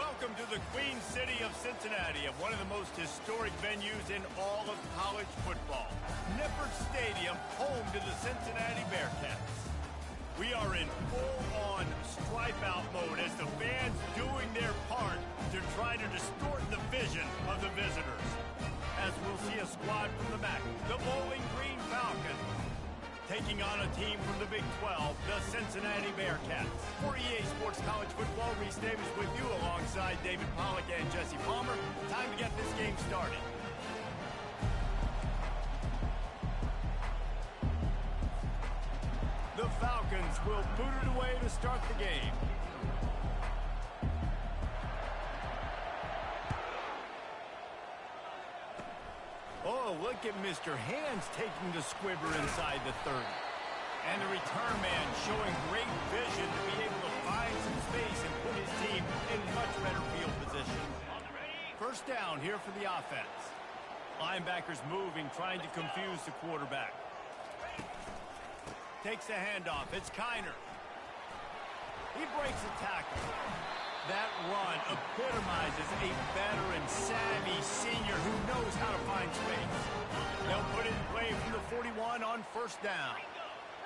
Welcome to the Queen City of Cincinnati, of one of the most historic venues in all of college football. Nippert Stadium, home to the Cincinnati Bearcats. We are in full-on stripe-out mode as the fans doing their part to try to distort the vision of the visitors. As we'll see a squad from the MAC, the Bowling Green Falcons, taking on a team from the Big 12, the Cincinnati Bearcats. For EA Sports College Football, Reese Davis with you alongside David Pollack and Jesse Palmer. Time to get this game started. The Falcons will boot it away to start the game. Oh, look at Mr. Hands taking the squibber inside the 30. And the return man showing great vision to be able to find some space and put his team in much better field position. First down here for the offense. Linebackers moving, trying to confuse the quarterback. Takes the handoff. It's Kiner. He breaks a tackle. That run epitomizes a veteran, savvy senior who knows how to find space. They'll put it in play from the 41 on first down.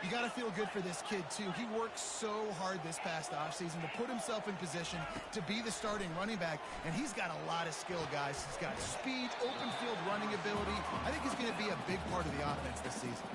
You got to feel good for this kid, too. He worked so hard this past offseason to put himself in position to be the starting running back, and he's got a lot of skill, guys. He's got speed, open field running ability. I think he's going to be a big part of the offense this season.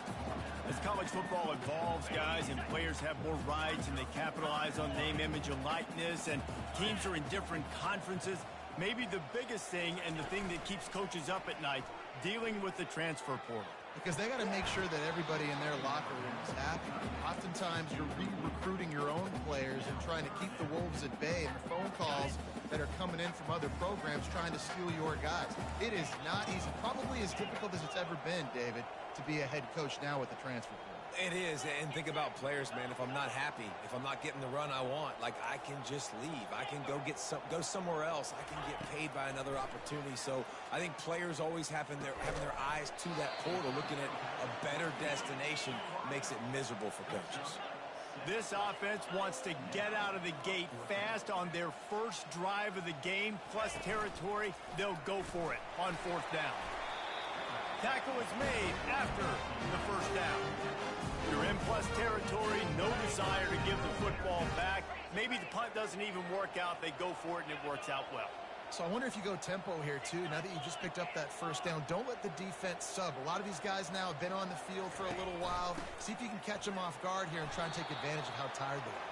As college football evolves, guys, and players have more rights and they capitalize on name, image, and likeness, and teams are in different conferences, maybe the biggest thing and the thing that keeps coaches up at night, dealing with the transfer portal. Because they got to make sure that everybody in their locker room is happy. Oftentimes, you're re-recruiting your own players and trying to keep the Wolves at bay, and the phone calls that are coming in from other programs trying to steal your guys. It is not easy. Probably as difficult as it's ever been, David, to be a head coach now with the transfer portal. It is, and think about players, man. If I'm not happy, if I'm not getting the run I want, like, I can just leave. I can go somewhere else. I can get paid by another opportunity. So I think players always having their eyes to that portal, looking at a better destination, makes it miserable for coaches. This offense wants to get out of the gate fast on their first drive of the game, plus territory. They'll go for it on fourth down. Tackle is made after the first down. You're in plus territory, no desire to give the football back. Maybe the punt doesn't even work out. They go for it, and it works out well. So I wonder if you go tempo here, too, now that you just picked up that first down. Don't let the defense sub. A lot of these guys now have been on the field for a little while. See if you can catch them off guard here and try and take advantage of how tired they are.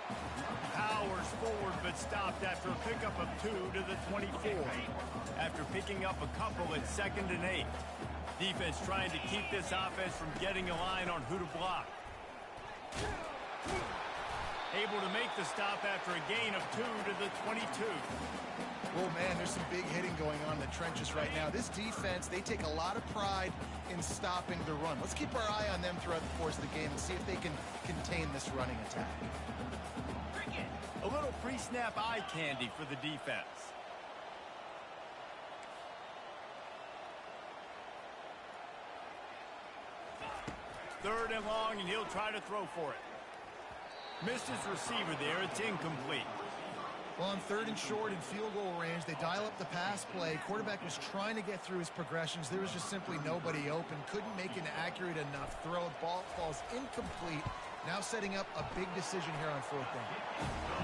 Powers forward, but stopped after a pickup of 2 to the 24. After picking up a couple, it's 2nd and 8. Defense trying to keep this offense from getting a line on who to block. Able to make the stop after a gain of 2 to the 22. Oh, man, there's some big hitting going on in the trenches right now. This defense, they take a lot of pride in stopping the run. Let's keep our eye on them throughout the course of the game and see if they can contain this running attack. A little pre-snap eye candy for the defense. Third and long, and he'll try to throw for it. Missed his receiver there. It's incomplete. Well, on 3rd and short in field goal range, they dial up the pass play. Quarterback was trying to get through his progressions. There was just simply nobody open. Couldn't make an accurate enough throw. Ball falls incomplete. Now setting up a big decision here on 4th down.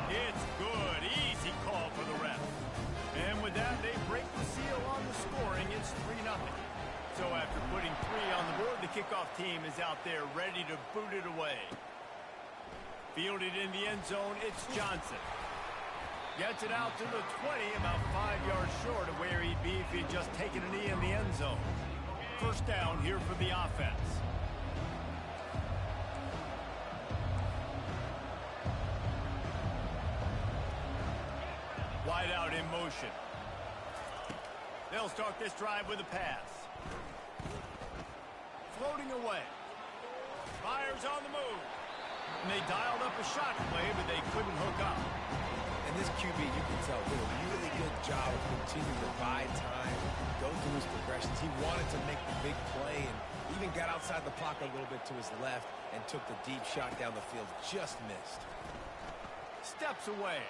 It's good. Easy call for the ref. And with that, they break the seal on the scoring. It's 3-0. So after putting 3 on the board, the kickoff team is out there ready to boot it away. Fielded in the end zone, it's Johnson. Gets it out to the 20, about 5 yards short of where he'd be if he'd just taken a knee in the end zone. First down here for the offense. Wide out in motion. They'll start this drive with a pass. Floating away. Fires on the move. And they dialed up a shot play, but they couldn't hook up. And this QB, you can tell, did a really good job of continuing to buy time, go through his progressions. He wanted to make the big play and even got outside the pocket a little bit to his left and took the deep shot down the field. Just missed. Steps away.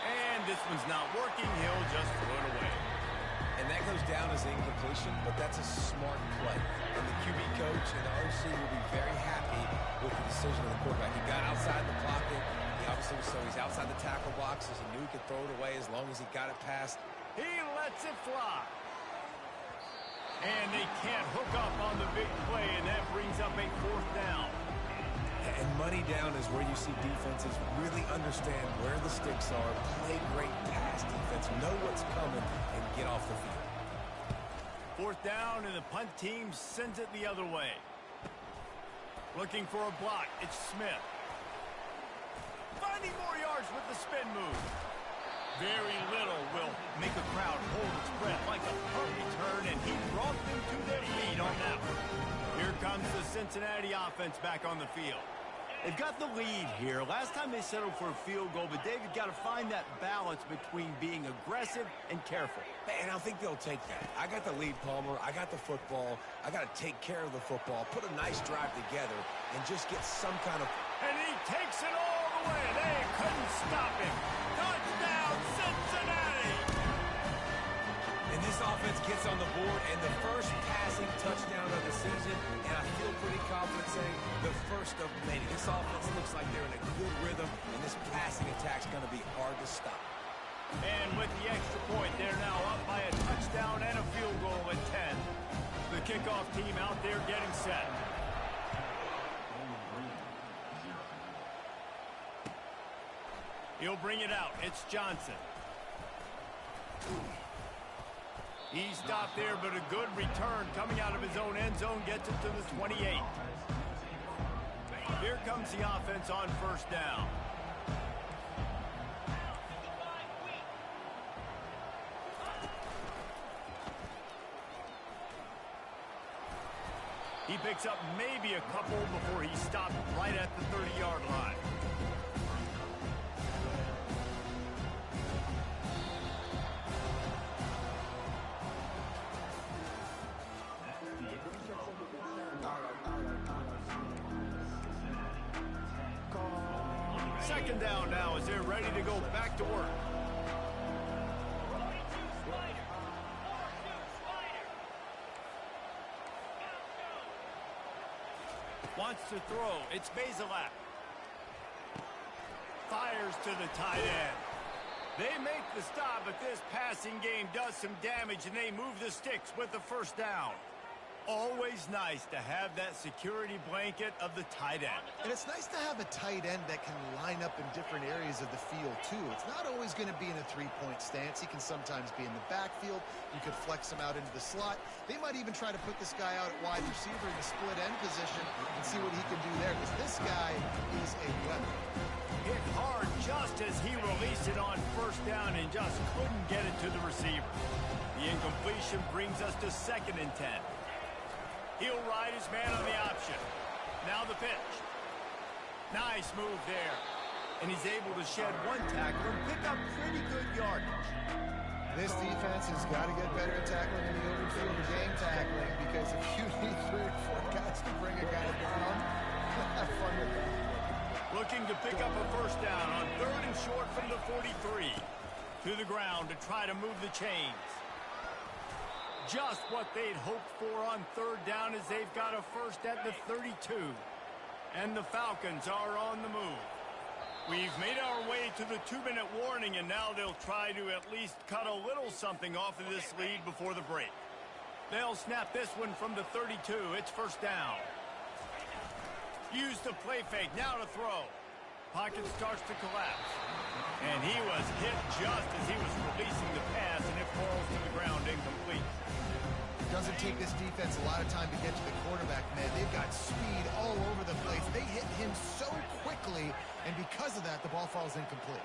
And this one's not working. He'll just throw it away. And that goes down as incompletion, but that's a smart play. And the QB coach and the OC will be very happy with the decision of the quarterback. He got outside the pocket. He obviously was so he's outside the tackle boxes. He knew he could throw it away as long as he got it past. He lets it fly. And they can't hook up on the big play, and that brings up a 4th down. And money down is where you see defenses really understand where the sticks are, play great pass defense, know what's coming, and get off the field. 4th down, and the punt team sends it the other way. Looking for a block. It's Smith. Finding more yards with the spin move. Very little will make a crowd hold its breath like a punt return, and he brought them to their feet on that one. Here comes the Cincinnati offense back on the field. They've got the lead here. Last time they settled for a field goal, but David got to find that balance between being aggressive and careful. And I think they'll take that. I got the lead, Palmer. I got the football. I got to take care of the football, put a nice drive together, and just get some kind of... And he takes it all the way. They couldn't stop him. Touchdown, Cincinnati! And this offense gets on the board, and the first passing touchdown of the season, and I feel pretty confident saying the first of many. This offense looks like they're in a good rhythm, and this passing attack's going to be hard to stop. And with the extra point, they're now up by a touchdown and a field goal at 10. The kickoff team out there getting set. He'll bring it out. It's Johnson. He stopped there, but a good return coming out of his own end zone gets it to the 28. Here comes the offense on 1st down. He picks up maybe a couple before he stopped right at the 30-yard line. Second down now as they're ready to go back to work. Wants to throw. It's Bazelak. Fires to the tight end. They make the stop, but this passing game does some damage, and they move the sticks with the 1st down. Always nice to have that security blanket of the tight end. And it's nice to have a tight end that can line up in different areas of the field, too. It's not always going to be in a 3-point stance. He can sometimes be in the backfield. You could flex him out into the slot. They might even try to put this guy out at wide receiver in the split end position and see what he can do there, because this guy is a weapon. Hit hard just as he released it on 1st down and just couldn't get it to the receiver. The incompletion brings us to 2nd and 10. He'll ride his man on the option. Now the pitch. Nice move there. And he's able to shed 1 tackle and pick up pretty good yardage. This defense has got to get better at tackling in the open field or game tackling, because if you need 3 or 4 guys to bring a guy down, have fun with that. Looking to pick up a 1st down on 3rd and short from the 43. To the ground to try to move the chains. Just what they'd hoped for on 3rd down, as they've got a 1st at the 32. And the Falcons are on the move. We've made our way to the 2-minute warning, and now they'll try to at least cut a little something off of this lead before the break. They'll snap this one from the 32. It's 1st down. Use the play fake. Now to throw. Pocket starts to collapse. And he was hit just as he was releasing the pass, and it falls to the ground incomplete. Doesn't take this defense a lot of time to get to the quarterback, man. They've got speed all over the place. They hit him so quickly, and because of that, the ball falls incomplete.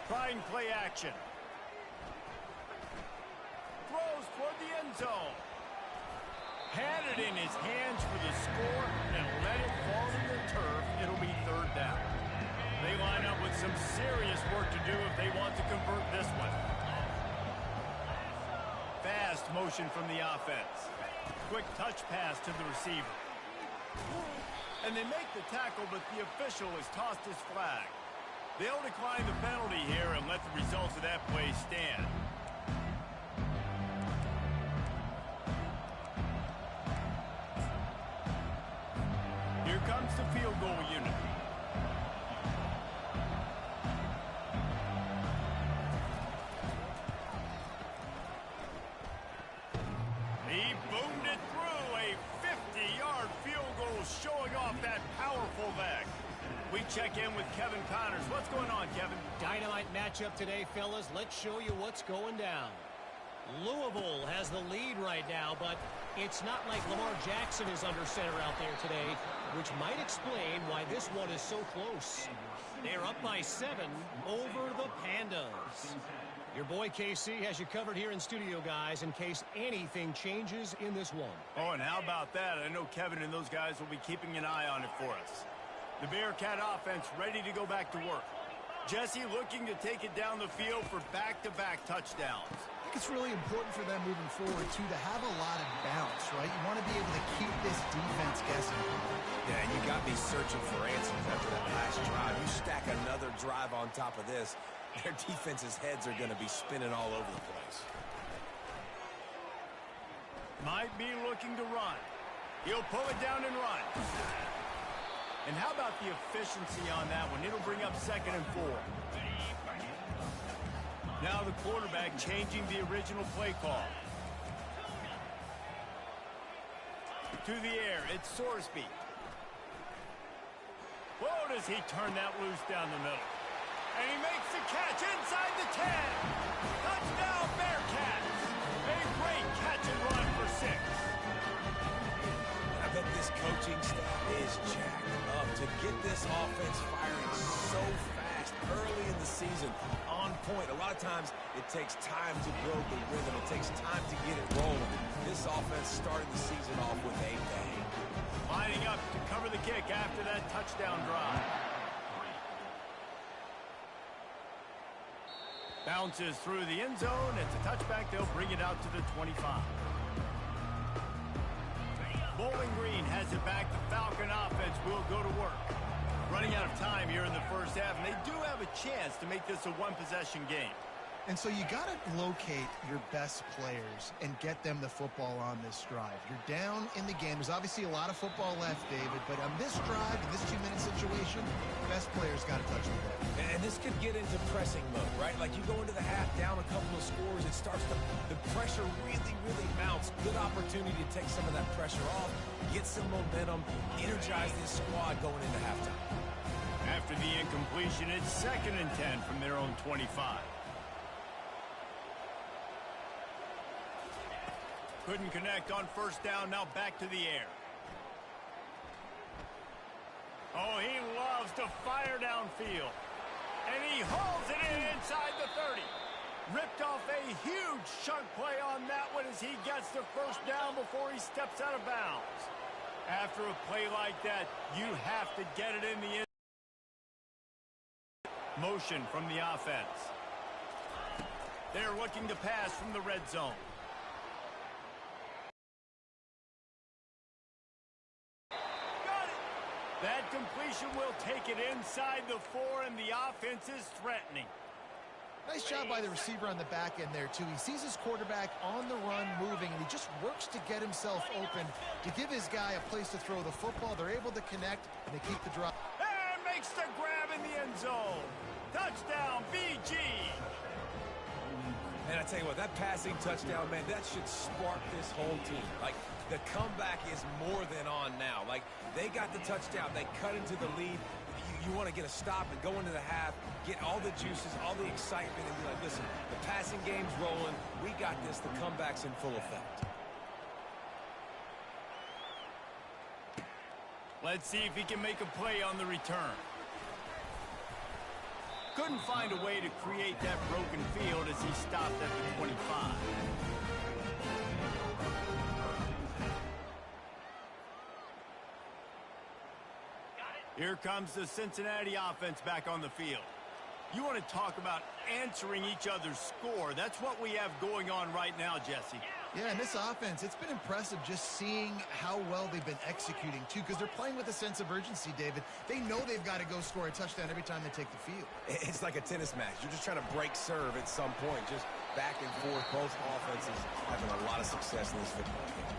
Trying play action. Throws toward the end zone. Had it in his hands for the score and let it fall to the turf. It'll be 3rd down. They line up with some serious work to do if they want to convert this one. Fast motion from the offense. Quick touch pass to the receiver. And they make the tackle, but the official has tossed his flag. They'll decline the penalty here and let the results of that play stand. Here comes the field goal unit. He boomed it through. A 50-yard field goal showing off that powerful leg. We check in with Kevin Connors. What's going on, Kevin? Dynamite matchup today, fellas. Let's show you what's going down. Louisville has the lead right now, but it's not like Lamar Jackson is under center out there today, which might explain why this one is so close. They're up by 7 over the Pandas. Your boy KC has you covered here in studio, guys, in case anything changes in this one. Oh, and how about that? I know Kevin and those guys will be keeping an eye on it for us. The Bearcat offense ready to go back to work. Jesse looking to take it down the field for back-to-back touchdowns. I think it's really important for them moving forward, too, to have a lot of bounce, right? You want to be able to keep this defense guessing. Yeah, and you got me searching for answers after that last drive. You stack another drive on top of this, their defense's heads are going to be spinning all over the place. Might be looking to run. He'll pull it down and run. And how about the efficiency on that one? It'll bring up 2nd and 4. Now the quarterback changing the original play call. To the air, it's Sorsby. Whoa, does he turn that loose down the middle. And he makes the catch inside the 10. Touchdown, Bearcats. A great catch and run for 6. I bet this coaching staff is jacked up to get this offense firing so fast early in the season. On point. A lot of times it takes time to build the rhythm. It takes time to get it rolling. This offense started the season off with a bang. Lining up to cover the kick after that touchdown drive. Bounces through the end zone. It's a touchback. They'll bring it out to the 25. Bowling Green has it back. The Falcon offense will go to work. Running out of time here in the first half, and they do have a chance to make this a one-possession game. And so you got to locate your best players and get them the football on this drive. You're down in the game. There's obviously a lot of football left, David, but on this drive, in this 2-minute situation, best players got to touch the ball. And this could get into pressing mode, right? Like you go into the half down a couple of scores, it starts to, the pressure really, really mounts. Good opportunity to take some of that pressure off, get some momentum, energize this squad going into halftime. After the incompletion, it's 2nd and 10 from their own 25. Couldn't connect on first down, now back to the air. Oh, he loves to fire downfield. And he hauls it in inside the 30. Ripped off a huge chunk play on that one as he gets the first down before he steps out of bounds. After a play like that, you have to get it in the end. Motion from the offense. They're looking to pass from the red zone. That completion will take it inside the 4, and the offense is threatening. Nice job by the receiver on the back end there, too. He sees his quarterback on the run moving, and he just works to get himself open to give his guy a place to throw the football. They're able to connect, and they keep the drop. And makes the grab in the end zone. Touchdown, BG. And I tell you what, that passing touchdown, man, that should spark this whole team. Like, the comeback is more than on now. Like, they got the touchdown. They cut into the lead. You want to get a stop and go into the half, get all the juices, all the excitement, and be like, listen, the passing game's rolling. We got this. The comeback's in full effect. Let's see if he can make a play on the return. Couldn't find a way to create that broken field as he stopped at the 25. Here comes the Cincinnati offense back on the field. You want to talk about answering each other's score. That's what we have going on right now, Jesse. Yeah, and this offense, it's been impressive just seeing how well they've been executing, too, because they're playing with a sense of urgency, David. They know they've got to go score a touchdown every time they take the field. It's like a tennis match. You're just trying to break serve at some point, just back and forth. Both offenses having a lot of success in this football game.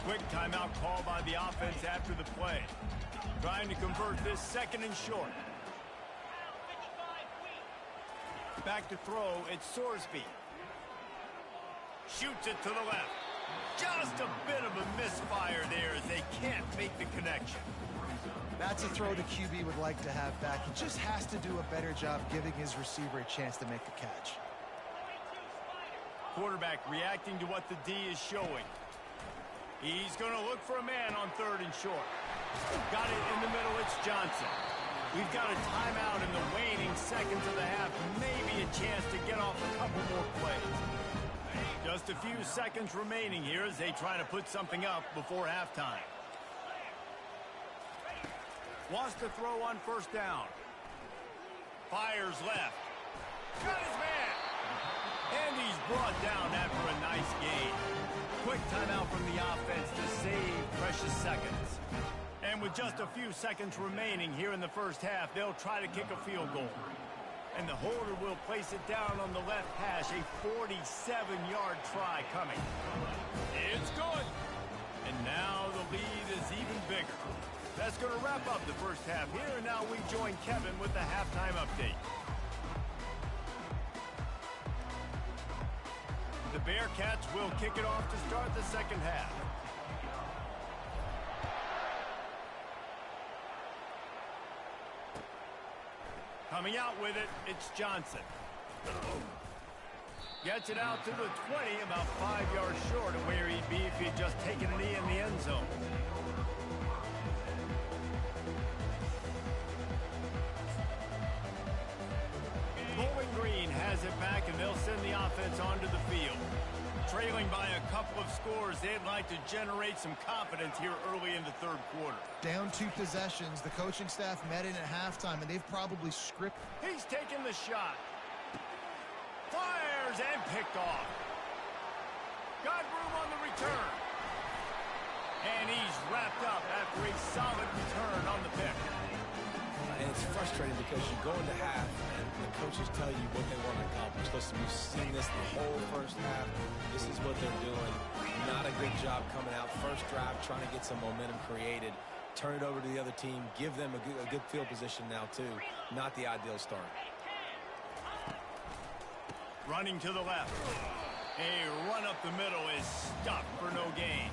Quick timeout call by the offense after the play. Trying to convert this second and short. Back to throw, it's Sorsby. Shoots it to the left. Just a bit of a misfire there as they can't make the connection. That's a throw the QB would like to have back. He just has to do a better job giving his receiver a chance to make the catch. Quarterback reacting to what the D is showing. He's going to look for a man on third and short. Got it in the middle, it's Johnson. We've got a timeout in the waning seconds of the half. Maybe a chance to get off a couple more plays. Just a few seconds remaining here as they try to put something up before halftime. Wants to throw on first down. Fires left. Got his man. And he's brought down after a nice gain. Quick timeout from the offense to save precious seconds. And with just a few seconds remaining here in the first half, they'll try to kick a field goal. And the holder will place it down on the left hash. A 47-yard try coming. It's good. And now the lead is even bigger. That's going to wrap up the first half here. And now we join Kevin with the halftime update. The Bearcats will kick it off to start the second half. Coming out with it, it's Johnson. Gets it out to the 20, about 5 yards short of where he'd be if he'd just taken a knee in the end zone. Bowling Green has it back, and they'll send the offense onto the field. Trailing by a couple of scores, they'd like to generate some confidence here early in the third quarter. Down 2 possessions, the coaching staff met in at halftime, and they've probably scripted. He's taking the shot. Fires and picked off. Got room on the return. And he's wrapped up after a solid return on the pick. And it's frustrating because you go into half and the coaches tell you what they want to accomplish. Listen, we've seen this the whole first half. This is what they're doing. Not a good job coming out. First drive, trying to get some momentum created. Turn it over to the other team. Give them a good field position now, too. Not the ideal start. Running to the left. A run up the middle is stopped for no gain.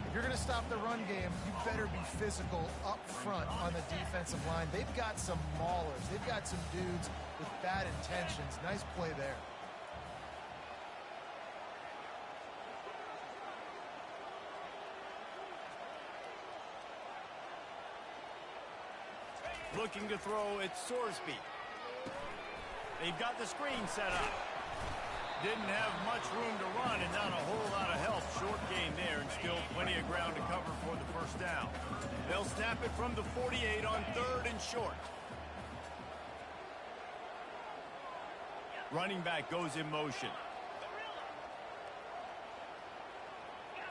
If you're going to stop the run game, you better be physical up front on the defensive line. They've got some maulers. They've got some dudes with bad intentions. Nice play there. Looking to throw, it's Sorsby. They've got the screen set up. Didn't have much room to run and not a whole lot of help. Short gain there and still plenty of ground to cover for the first down. They'll snap it from the 48 on third and short. Running back goes in motion.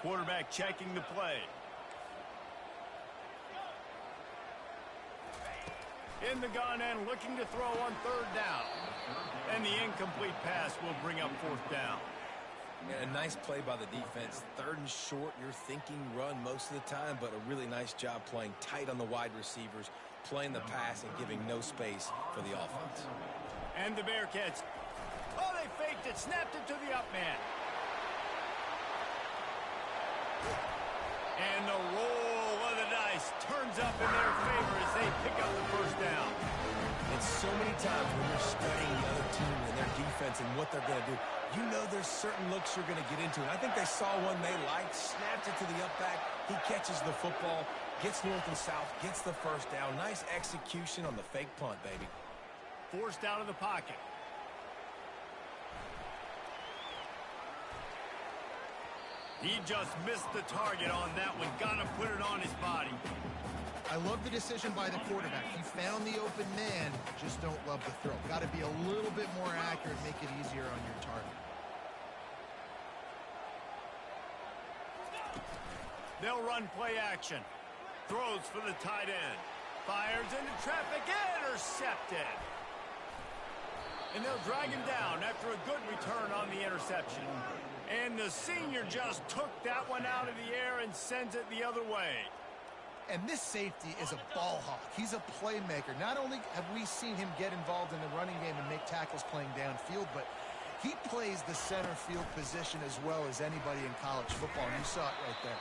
Quarterback checking the play. In the gun and looking to throw on third down. And the incomplete pass will bring up fourth down. And a nice play by the defense. Third and short, you're thinking run most of the time, but a really nice job playing tight on the wide receivers, playing the pass and giving no space for the offense. And the Bearcats, oh, they faked it, snapped it to the up man. And the roll of the dice turns up in their favor as they pick up the first down. And so many times when you're studying the other team and their defense and what they're going to do, you know there's certain looks you're going to get into. And I think they saw one they liked, snapped it to the up back. He catches the football, gets north and south, gets the first down. Nice execution on the fake punt, baby. Forced out of the pocket. He just missed the target on that one. Gotta put it on his body. I love the decision by the quarterback. He found the open man, just don't love the throw. Got to be a little bit more accurate, make it easier on your target. They'll run play action. Throws for the tight end. Fires into traffic, intercepted. And they'll drag him down after a good return on the interception. And the senior just took that one out of the air and sends it the other way. And this safety is a ball hawk. He's a playmaker. Not only have we seen him get involved in the running game and make tackles playing downfield, but he plays the center field position as well as anybody in college football. And you saw it right there.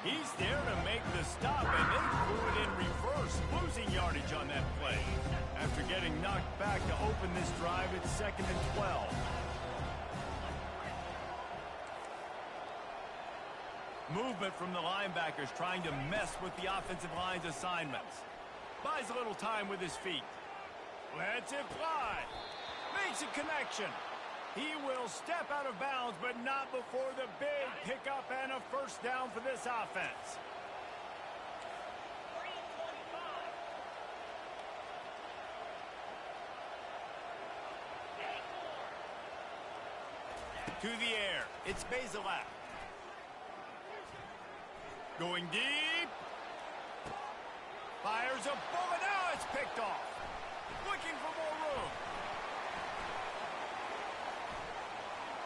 He's there to make the stop, and they threw it in reverse, losing yardage on that play. After getting knocked back to open this drive, it's 2nd and 12. Movement from the linebackers trying to mess with the offensive line's assignments. Buys a little time with his feet. Lets it fly. Makes a connection. He will step out of bounds, but not before the big pickup and a first down for this offense. To the air. It's Bazelak. Going deep. Fires a bullet. Now it's picked off. Looking for more room.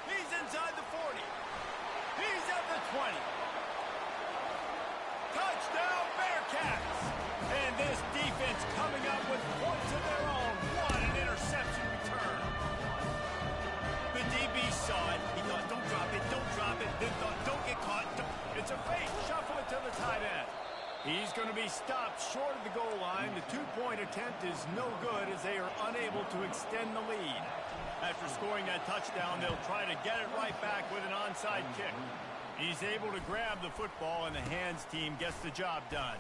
He's inside the 40. He's at the 20. Touchdown Bearcats. And this defense coming up with points of their own. What an interception return. The DB saw it. He thought, don't drop it, don't drop it. Then thought, don't get caught. It's a fake. Shuffle it to the tight end. He's going to be stopped short of the goal line. The two-point attempt is no good as they are unable to extend the lead. After scoring that touchdown, they'll try to get it right back with an onside kick. He's able to grab the football, and the hands team gets the job done.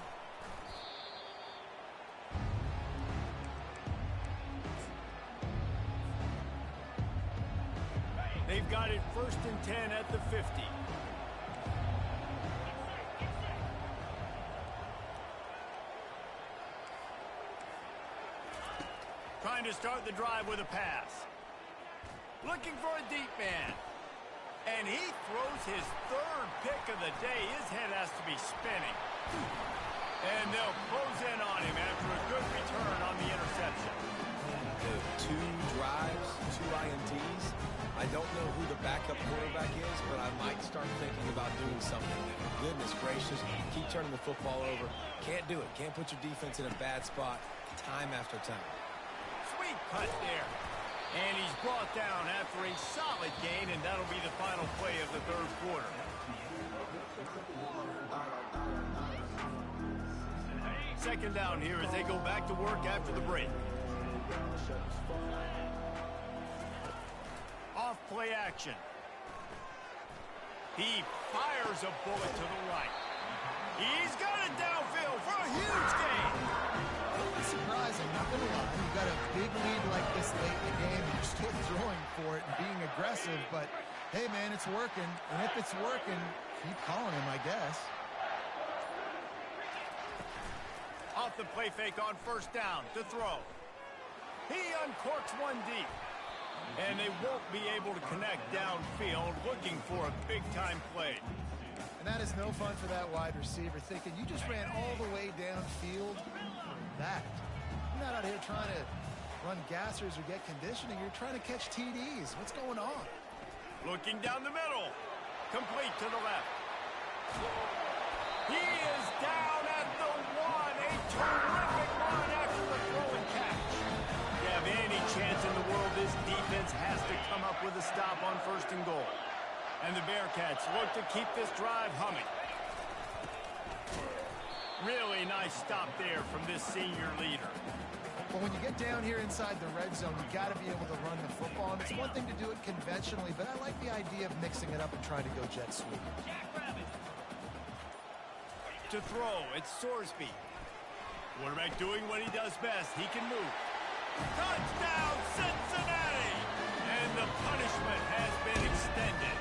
They've got it 1st and 10 at the 50. Trying to start the drive with a pass. Looking for a deep man. And he throws his 3rd pick of the day. His head has to be spinning. And they'll close in on him after a good return on the interception. The 2 drives, 2 INTs. I don't know who the backup quarterback is, but I might start thinking about doing something there. Goodness gracious, keep turning the football over. Can't do it. Can't put your defense in a bad spot time after time. Sweet cut there. And he's brought down after a solid gain, and that'll be the final play of the 3rd quarter. Second down here as they go back to work after the break. Off play action. He fires a bullet to the right. He's got it downfield for a huge gain. It's surprising, not gonna lie. You got a big lead like this late in the game, and you're still throwing for it and being aggressive, but hey man, it's working. And if it's working, keep calling him, I guess. Off the play fake on 1st down to throw. He uncorks one deep. And they won't be able to connect downfield, looking for a big-time play. And that is no fun for that wide receiver, thinking you just ran all the way downfield for that. You're not out here trying to run gassers or get conditioning. You're trying to catch TDs. What's going on? Looking down the middle. Complete to the left. He is down at the 1. A terrific run after the throw and catch. If you have any chance in the world, this defense has to come up with a stop on 1st and goal. And the Bearcats look to keep this drive humming. Really nice stop there from this senior leader. Well, when you get down here inside the red zone, you got to be able to run the football. And it's one thing to do it conventionally, but I like the idea of mixing it up and trying to go jet sweep. To throw, it's Sorsby. Quarterback doing what he does best. He can move. Touchdown, Cincinnati! And the punishment has been extended.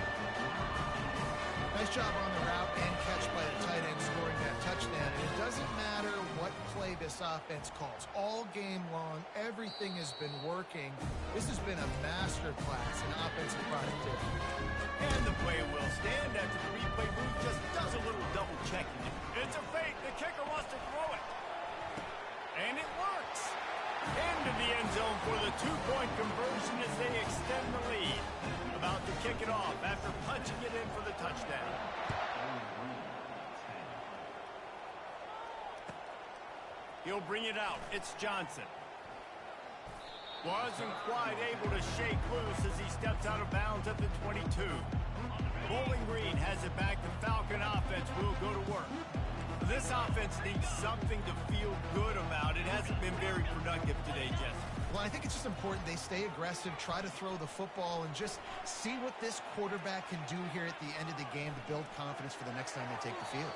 Nice job on the route and catch by the tight end scoring that touchdown. And it doesn't matter what play this offense calls. All game long, everything has been working. This has been a masterclass in offensive productivity. And the play will stand after the replay booth just does a little double checking. It's a fake. The kicker wants to throw it. And it works. Into the end zone for the two-point conversion as they extend the lead. About to kick it off after punching it in for the touchdown. He'll bring it out. It's Johnson. Wasn't quite able to shake loose as he steps out of bounds at the 22. Bowling Green has it back. The Falcon offense will go to work. This offense needs something to feel good about. It hasn't been very productive today, Jesse. Well, I think it's just important they stay aggressive, try to throw the football, and just see what this quarterback can do here at the end of the game to build confidence for the next time they take the field.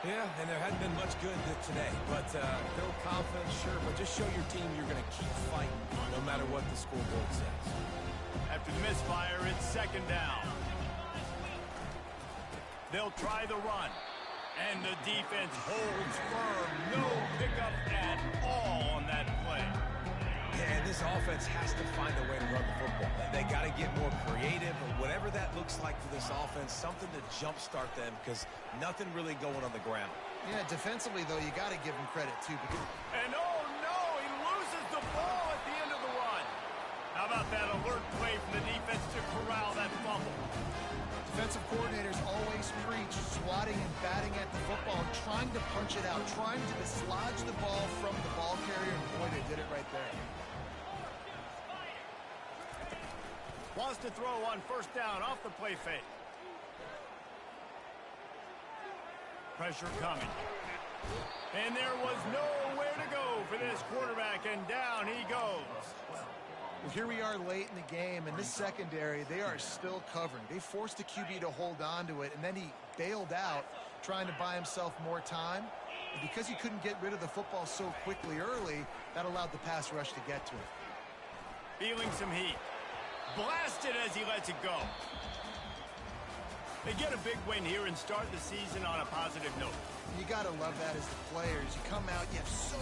Yeah, and there hadn't been much good today. But build confidence, sure, but just show your team you're going to keep fighting no matter what the scoreboard says. After the misfire, it's second down. They'll try the run. And the defense holds firm. No pickup at all on that play. Yeah, and this offense has to find a way to run the football. They got to get more creative, or whatever that looks like for this offense, something to jumpstart them because nothing really going on the ground. Yeah, defensively, though, you got to give them credit, too. And oh, no, he loses the ball at the end of the run. How about that alert play from the defense to corral that fumble? Defensive coordinators always preach swatting and batting at the football, trying to punch it out, trying to dislodge the ball from the ball carrier, and boy, they did it right there. Wants to throw on first down off the play fake. Pressure coming. And there was nowhere to go for this quarterback, and down he goes. Well, here we are late in the game, and this secondary, they are still covering. They forced the QB to hold on to it, and then he bailed out, trying to buy himself more time. And because he couldn't get rid of the football so quickly early, that allowed the pass rush to get to him. Feeling some heat. Blasted as he lets it go. They get a big win here and start the season on a positive note. You got to love that as the players. You come out, you have so...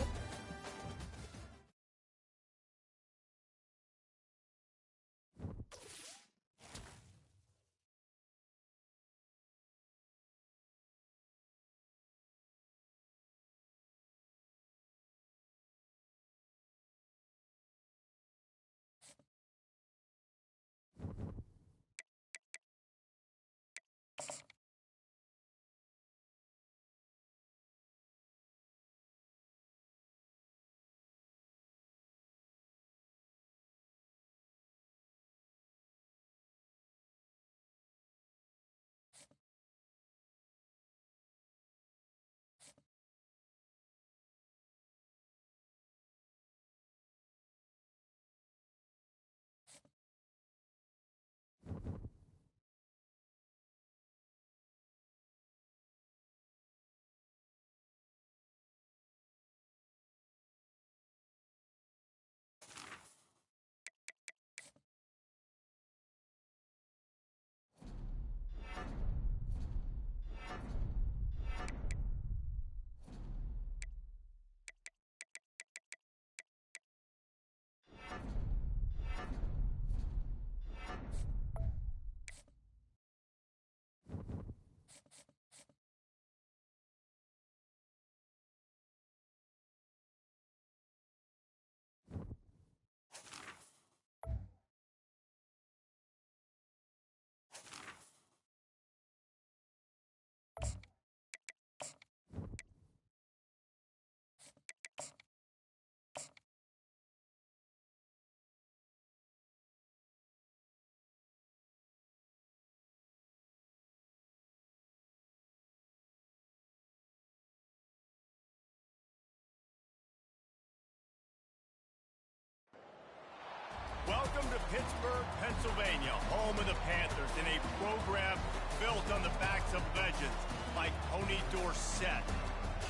Welcome to Pittsburgh, Pennsylvania, home of the Panthers, in a program built on the backs of legends like Tony Dorsett,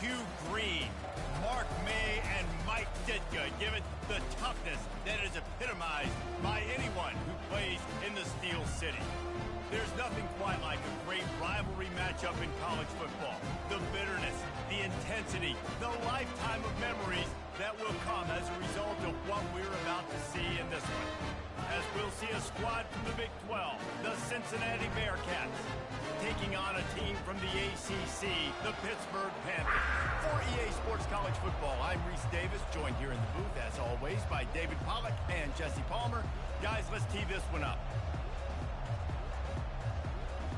Hugh Green, Mark May, and Mike Ditka, given the toughness that is epitomized by anyone who plays in the Steel City. There's nothing quite like a great rivalry match matchup in college football. The bitterness, the intensity, the lifetime of memories that will come as a result of what we're about to see in this one. As we'll see a squad from the Big 12, the Cincinnati Bearcats, taking on a team from the ACC, the Pittsburgh Panthers. For EA Sports College Football, I'm Reese Davis, joined here in the booth, as always, by David Pollack and Jesse Palmer. Guys, let's tee this one up.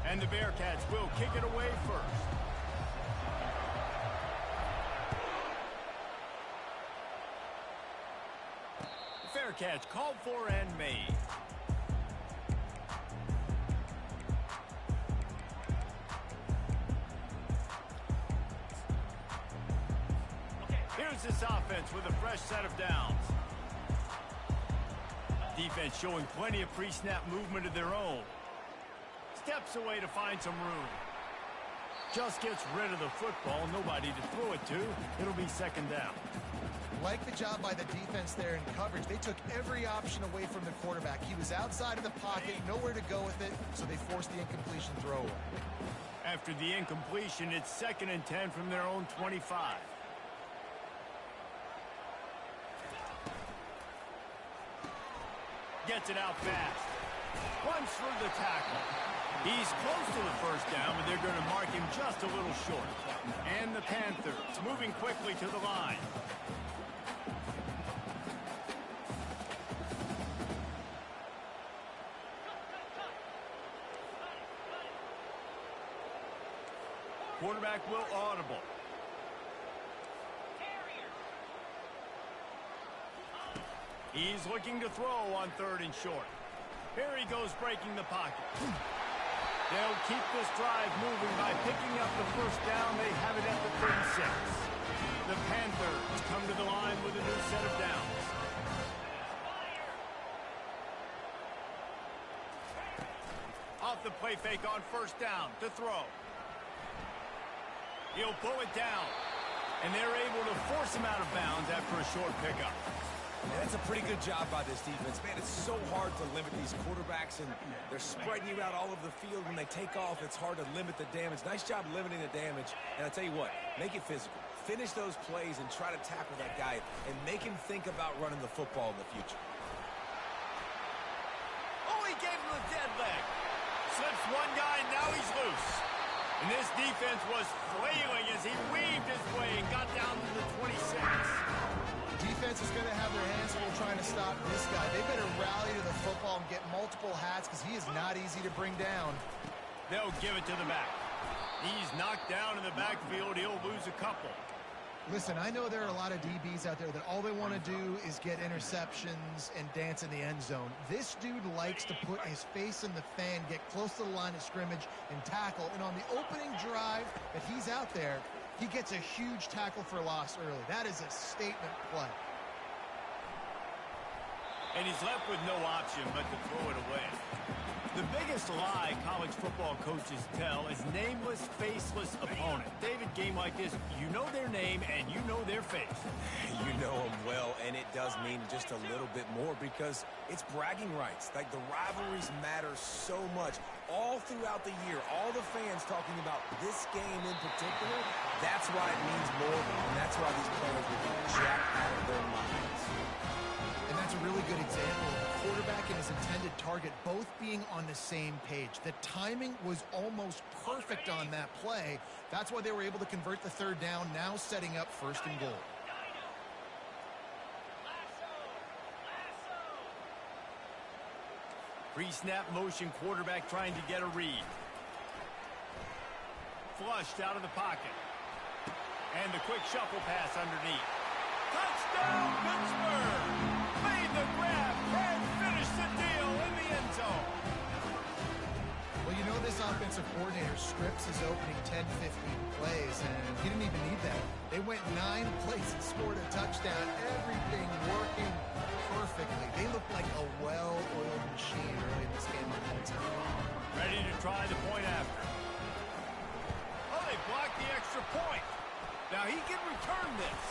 And the Bearcats will kick it away first. Fair catch called for and made. Here's this offense with a fresh set of downs. Defense showing plenty of pre-snap movement of their own. Steps away to find some room. Just gets rid of the football. Nobody to throw it to. It'll be second down. Like the job by the defense there in coverage. They took every option away from the quarterback. He was outside of the pocket, nowhere to go with it, so they forced the incompletion throw away. After the incompletion, it's 2nd and 10 from their own 25. Gets it out fast. Runs through the tackle. He's close to the first down, but they're going to mark him just a little short. And the Panthers moving quickly to the line. Quarterback will audible. He's looking to throw on 3rd and short. Here he goes breaking the pocket. They'll keep this drive moving by picking up the first down. They have it at the 36. The Panthers come to the line with a new set of downs. Off the play fake on 1st down to throw. He'll pull it down. And they're able to force him out of bounds after a short pickup. And that's a pretty good job by this defense. Man, it's so hard to limit these quarterbacks, and they're spreading you out all over the field. When they take off, it's hard to limit the damage. Nice job limiting the damage. And I tell you what, make it physical. Finish those plays and try to tackle that guy and make him think about running the football in the future. Oh, he gave him a dead leg. Slips one guy, and now he's loose. And this defense was flailing as he weaved his way and got down to the 26. Defense is going to have their hands full trying to stop this guy. They better rally to the football and get multiple hats because he is not easy to bring down. They'll give it to the back. He's knocked down in the backfield. He'll lose a couple. Listen, I know there are a lot of DBs out there that all they want to do is get interceptions and dance in the end zone. This dude likes to put his face in the fan, get close to the line of scrimmage, and tackle. And on the opening drive that he's out there, he gets a huge tackle for loss early. That is a statement play. And he's left with no option but to throw it away. The biggest lie college football coaches tell is nameless, faceless opponent. David, game like this, you know their name and you know their face. You know them well, and it does mean just a little bit more because it's bragging rights. Like, the rivalries matter so much. All throughout the year, all the fans talking about this game in particular, that's why it means more, and that's why these players will be jacked out of their minds. And that's a really good example of the quarterback and his intended target both being on the same page. The timing was almost perfect on that play. That's why they were able to convert the 3rd down, now setting up 1st and goal. Pre-snap motion quarterback trying to get a read. Flushed out of the pocket. And the quick shuffle pass underneath. Touchdown, Pittsburgh! Made the grab. Brad finished the deal in the end zone. Well, you know this offensive coordinator scripts his opening 10, 15 plays, and he didn't even need that. They went 9 plays and scored a touchdown. Everything working perfectly. They looked like a well-oiled machine early in this game on Pittsburgh. Ready to try the point after. Oh, they blocked the extra point. Now he can return this.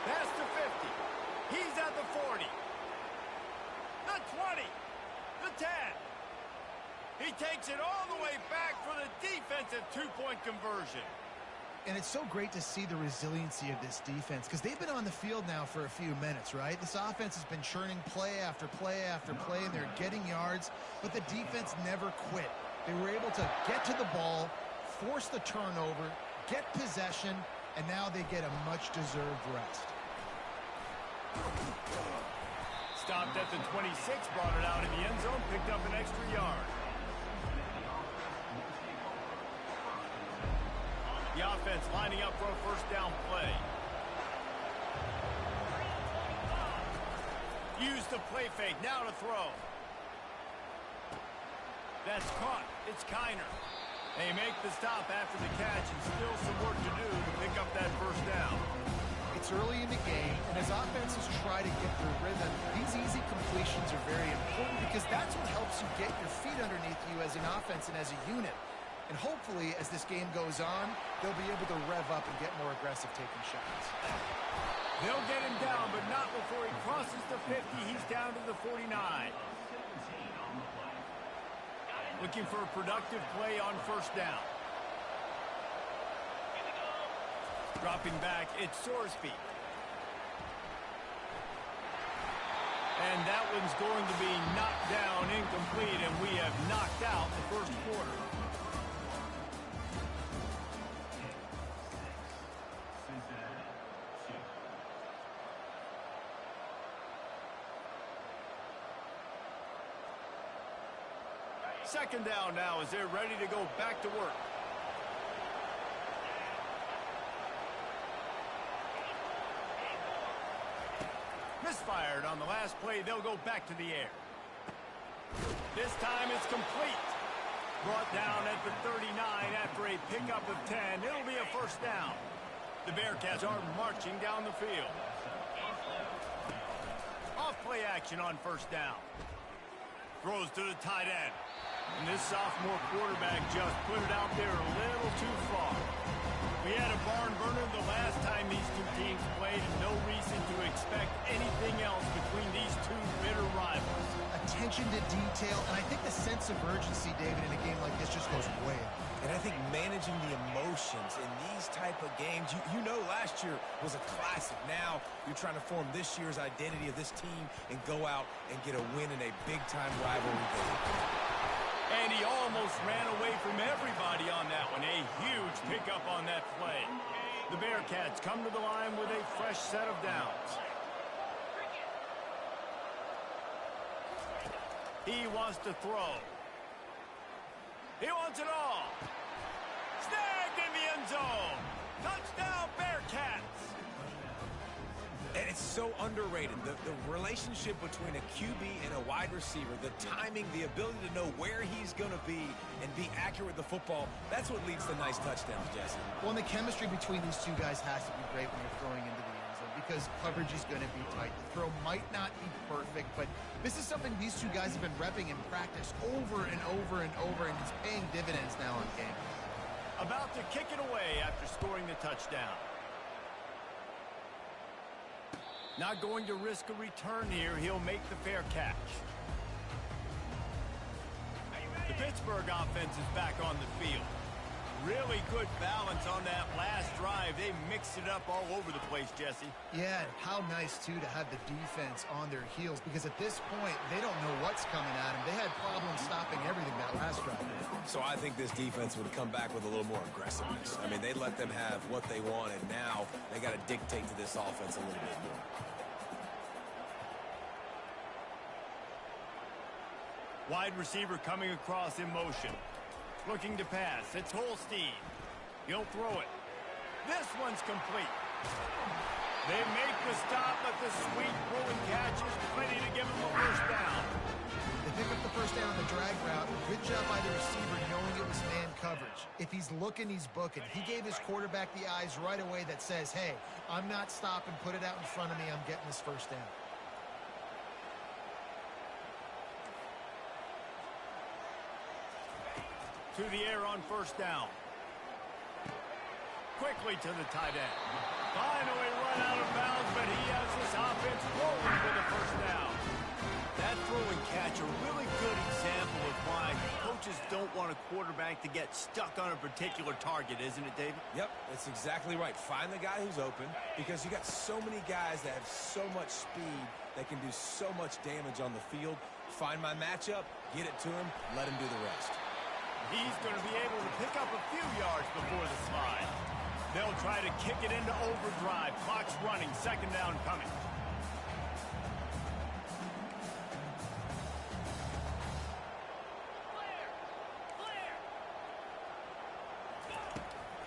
Past the 50. He's at the 40. The 20. The 10. He takes it all the way back for the defensive two-point conversion. And it's so great to see the resiliency of this defense because they've been on the field now for a few minutes, right? This offense has been churning play after play after play, and they're getting yards, but the defense never quit. They were able to get to the ball, force the turnover, get possession, and now they get a much-deserved rest. Stopped at the 26, brought it out in the end zone, picked up an extra yard. The offense lining up for a first down play. Use the play fake, now to throw. That's caught. It's Kiner. They make the stop after the catch, and still some work to do to pick up that first down. It's early in the game, and as offenses try to get their rhythm, these easy completions are very important because that's what helps you get your feet underneath you as an offense and as a unit. And hopefully, as this game goes on, they'll be able to rev up and get more aggressive taking shots. They'll get him down, but not before he crosses the 50. He's down to the 49. Looking for a productive play on first down. Dropping back, it's Sorsby. And that one's going to be knocked down incomplete, and we have knocked out the first quarter. Second down now as they're ready to go back to work. Misfired on the last play. They'll go back to the air. This time it's complete. Brought down at the 39 after a pickup of 10. It'll be a first down. The Bearcats are marching down the field. Off play action on first down. Throws to the tight end. And this sophomore quarterback just put it out there a little too far. We had a barn burner the last time these two teams played, and no reason to expect anything else between these two bitter rivals. Attention to detail, and I think the sense of urgency, David, in a game like this just goes way up. And I think managing the emotions in these type of games, you know last year was a classic. Now you're trying to form this year's identity of this team and go out and get a win in a big-time rivalry game. And he almost ran away from everybody on that one. A huge pickup on that play. The Bearcats come to the line with a fresh set of downs. He wants to throw. He wants it all. Snagged in the end zone. Touchdown, Bearcats. And it's so underrated. The relationship between a QB and a wide receiver, the timing, the ability to know where he's going to be and be accurate with the football, that's what leads to nice touchdowns, Jesse. Well, and the chemistry between these two guys has to be great when you're throwing into the end zone because coverage is going to be tight. The throw might not be perfect, but this is something these two guys have been repping in practice over and over and over, and it's paying dividends now in game. About to kick it away after scoring the touchdown. Not going to risk a return here. He'll make the fair catch. The Pittsburgh offense is back on the field. Really good balance on that last drive. They mixed it up all over the place, Jesse. Yeah, how nice, too, to have the defense on their heels because at this point, they don't know what's coming at them. They had problems stopping everything that last drive. So I think this defense would come back with a little more aggressiveness. I mean, they let them have what they wanted. Now they got to dictate to this offense a little bit more. Wide receiver coming across in motion. Looking to pass. It's Holstein. He'll throw it. This one's complete. They make the stop, but the sweet rolling catch is plenty to give him a first down. They pick up the first down on the drag route. Good job by the receiver knowing it was man coverage. If he's looking, he's booking. He gave his quarterback the eyes right away that says, hey, I'm not stopping. Put it out in front of me. I'm getting this first down. To the air on first down. Quickly to the tight end. Finally run out of bounds, but he has this offense rolling for the first down. That throw and catch, a really good example of why coaches don't want a quarterback to get stuck on a particular target, isn't it, David? Yep, that's exactly right. Find the guy who's open, because you got so many guys that have so much speed that can do so much damage on the field. Find my matchup, get it to him, let him do the rest. He's going to be able to pick up a few yards before the slide. They'll try to kick it into overdrive. Clock's running. Second down coming.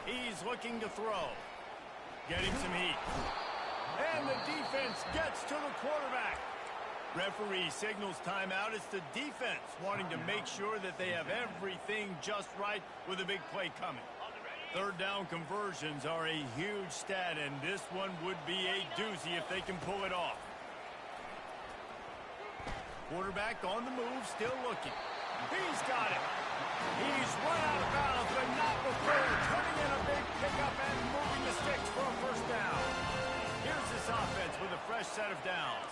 He's looking to throw. Getting some heat. And the defense gets to the quarterback. Referee signals timeout. It's the defense wanting to make sure that they have everything just right with a big play coming. Third down conversions are a huge stat, and this one would be a doozy if they can pull it off. Quarterback on the move, still looking. He's got it. He's run out of bounds, but not before turning in a big pickup and moving the sticks for a first down. Here's this offense with a fresh set of downs.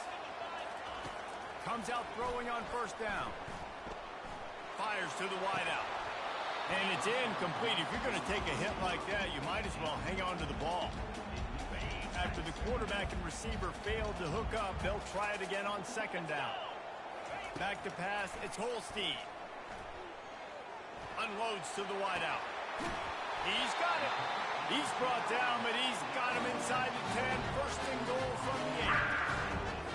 Comes out throwing on first down. Fires to the wideout. And it's incomplete. If you're going to take a hit like that, you might as well hang on to the ball. After the quarterback and receiver failed to hook up, they'll try it again on second down. Back to pass, it's Holstein. Unloads to the wideout. He's got it. He's brought down, but he's got him inside the 10. First and goal from the 8.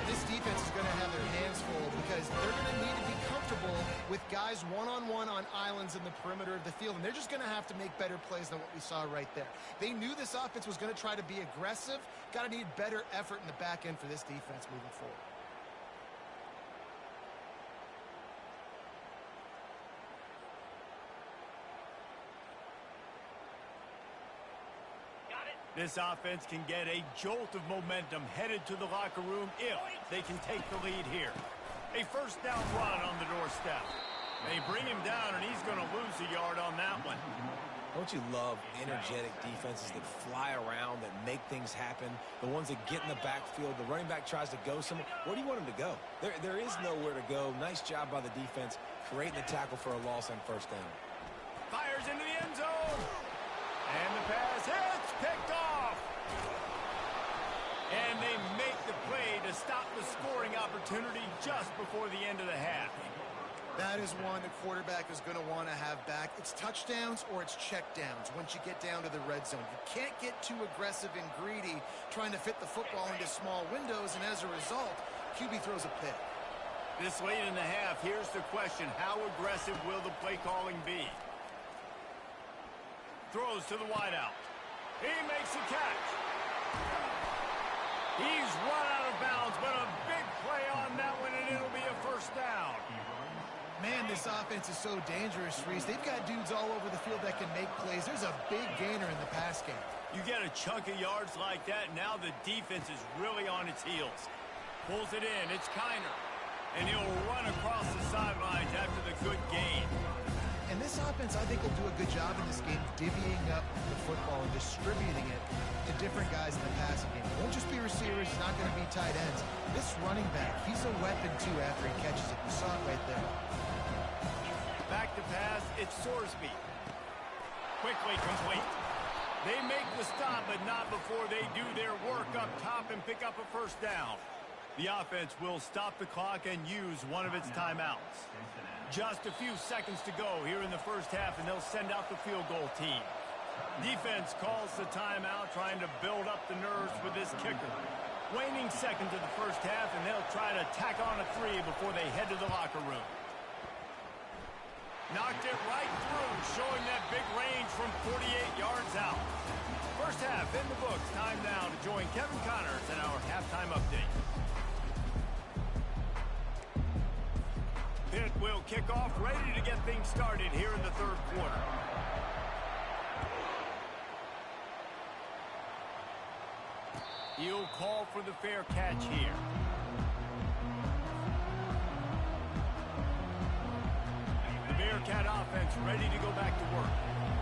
This defense is going to have their hands full because they're going to need to be comfortable with guys one-on-one on islands in the perimeter of the field, and they're just going to have to make better plays than what we saw right there. They knew this offense was going to try to be aggressive. Got to need better effort in the back end for this defense moving forward. This offense can get a jolt of momentum headed to the locker room if they can take the lead here. A first down run on the doorstep. They bring him down, and he's going to lose a yard on that one. Don't you love energetic defenses that fly around, that make things happen? The ones that get in the backfield, the running back tries to go somewhere. Where do you want him to go? There is nowhere to go. Nice job by the defense, creating the tackle for a loss on first down. Fires into the end zone. And the pass hits, picked off. And they make the play to stop the scoring opportunity just before the end of the half. That is one the quarterback is going to want to have back. It's touchdowns or it's checkdowns once you get down to the red zone. You can't get too aggressive and greedy trying to fit the football into small windows, and as a result, QB throws a pick. This late in the half, here's the question. How aggressive will the play calling be? Throws to the wideout. He makes a catch. He's run out of bounds, but a big play on that one, and it'll be a first down. Man, this offense is so dangerous, Reese. They've got dudes all over the field that can make plays. There's a big gainer in the pass game. You get a chunk of yards like that, now the defense is really on its heels. Pulls it in. It's Kiner. And he'll run across the sidelines after the good gain. And this offense, I think, will do a good job in this game divvying up the football and distributing it to different guys in the passing game. It won't just be receivers. It's not going to be tight ends. This running back, he's a weapon, too, after he catches it. You saw it right there. Back to pass. It's Sorsby. Quickly complete. They make the stop, but not before they do their work up top and pick up a first down. The offense will stop the clock and use one of its timeouts. Just a few seconds to go here in the first half, and they'll send out the field goal team. Defense calls the timeout, trying to build up the nerves with this kicker. Waning seconds of the first half, and they'll try to tack on a 3 before they head to the locker room. Knocked it right through, showing that big range from 48 yards out. First half in the books. Time now to join Kevin Connors in our halftime update. Pitt will kick off, ready to get things started here in the third quarter. He'll call for the fair catch here. The Bears Bearcat offense ready to go back to work.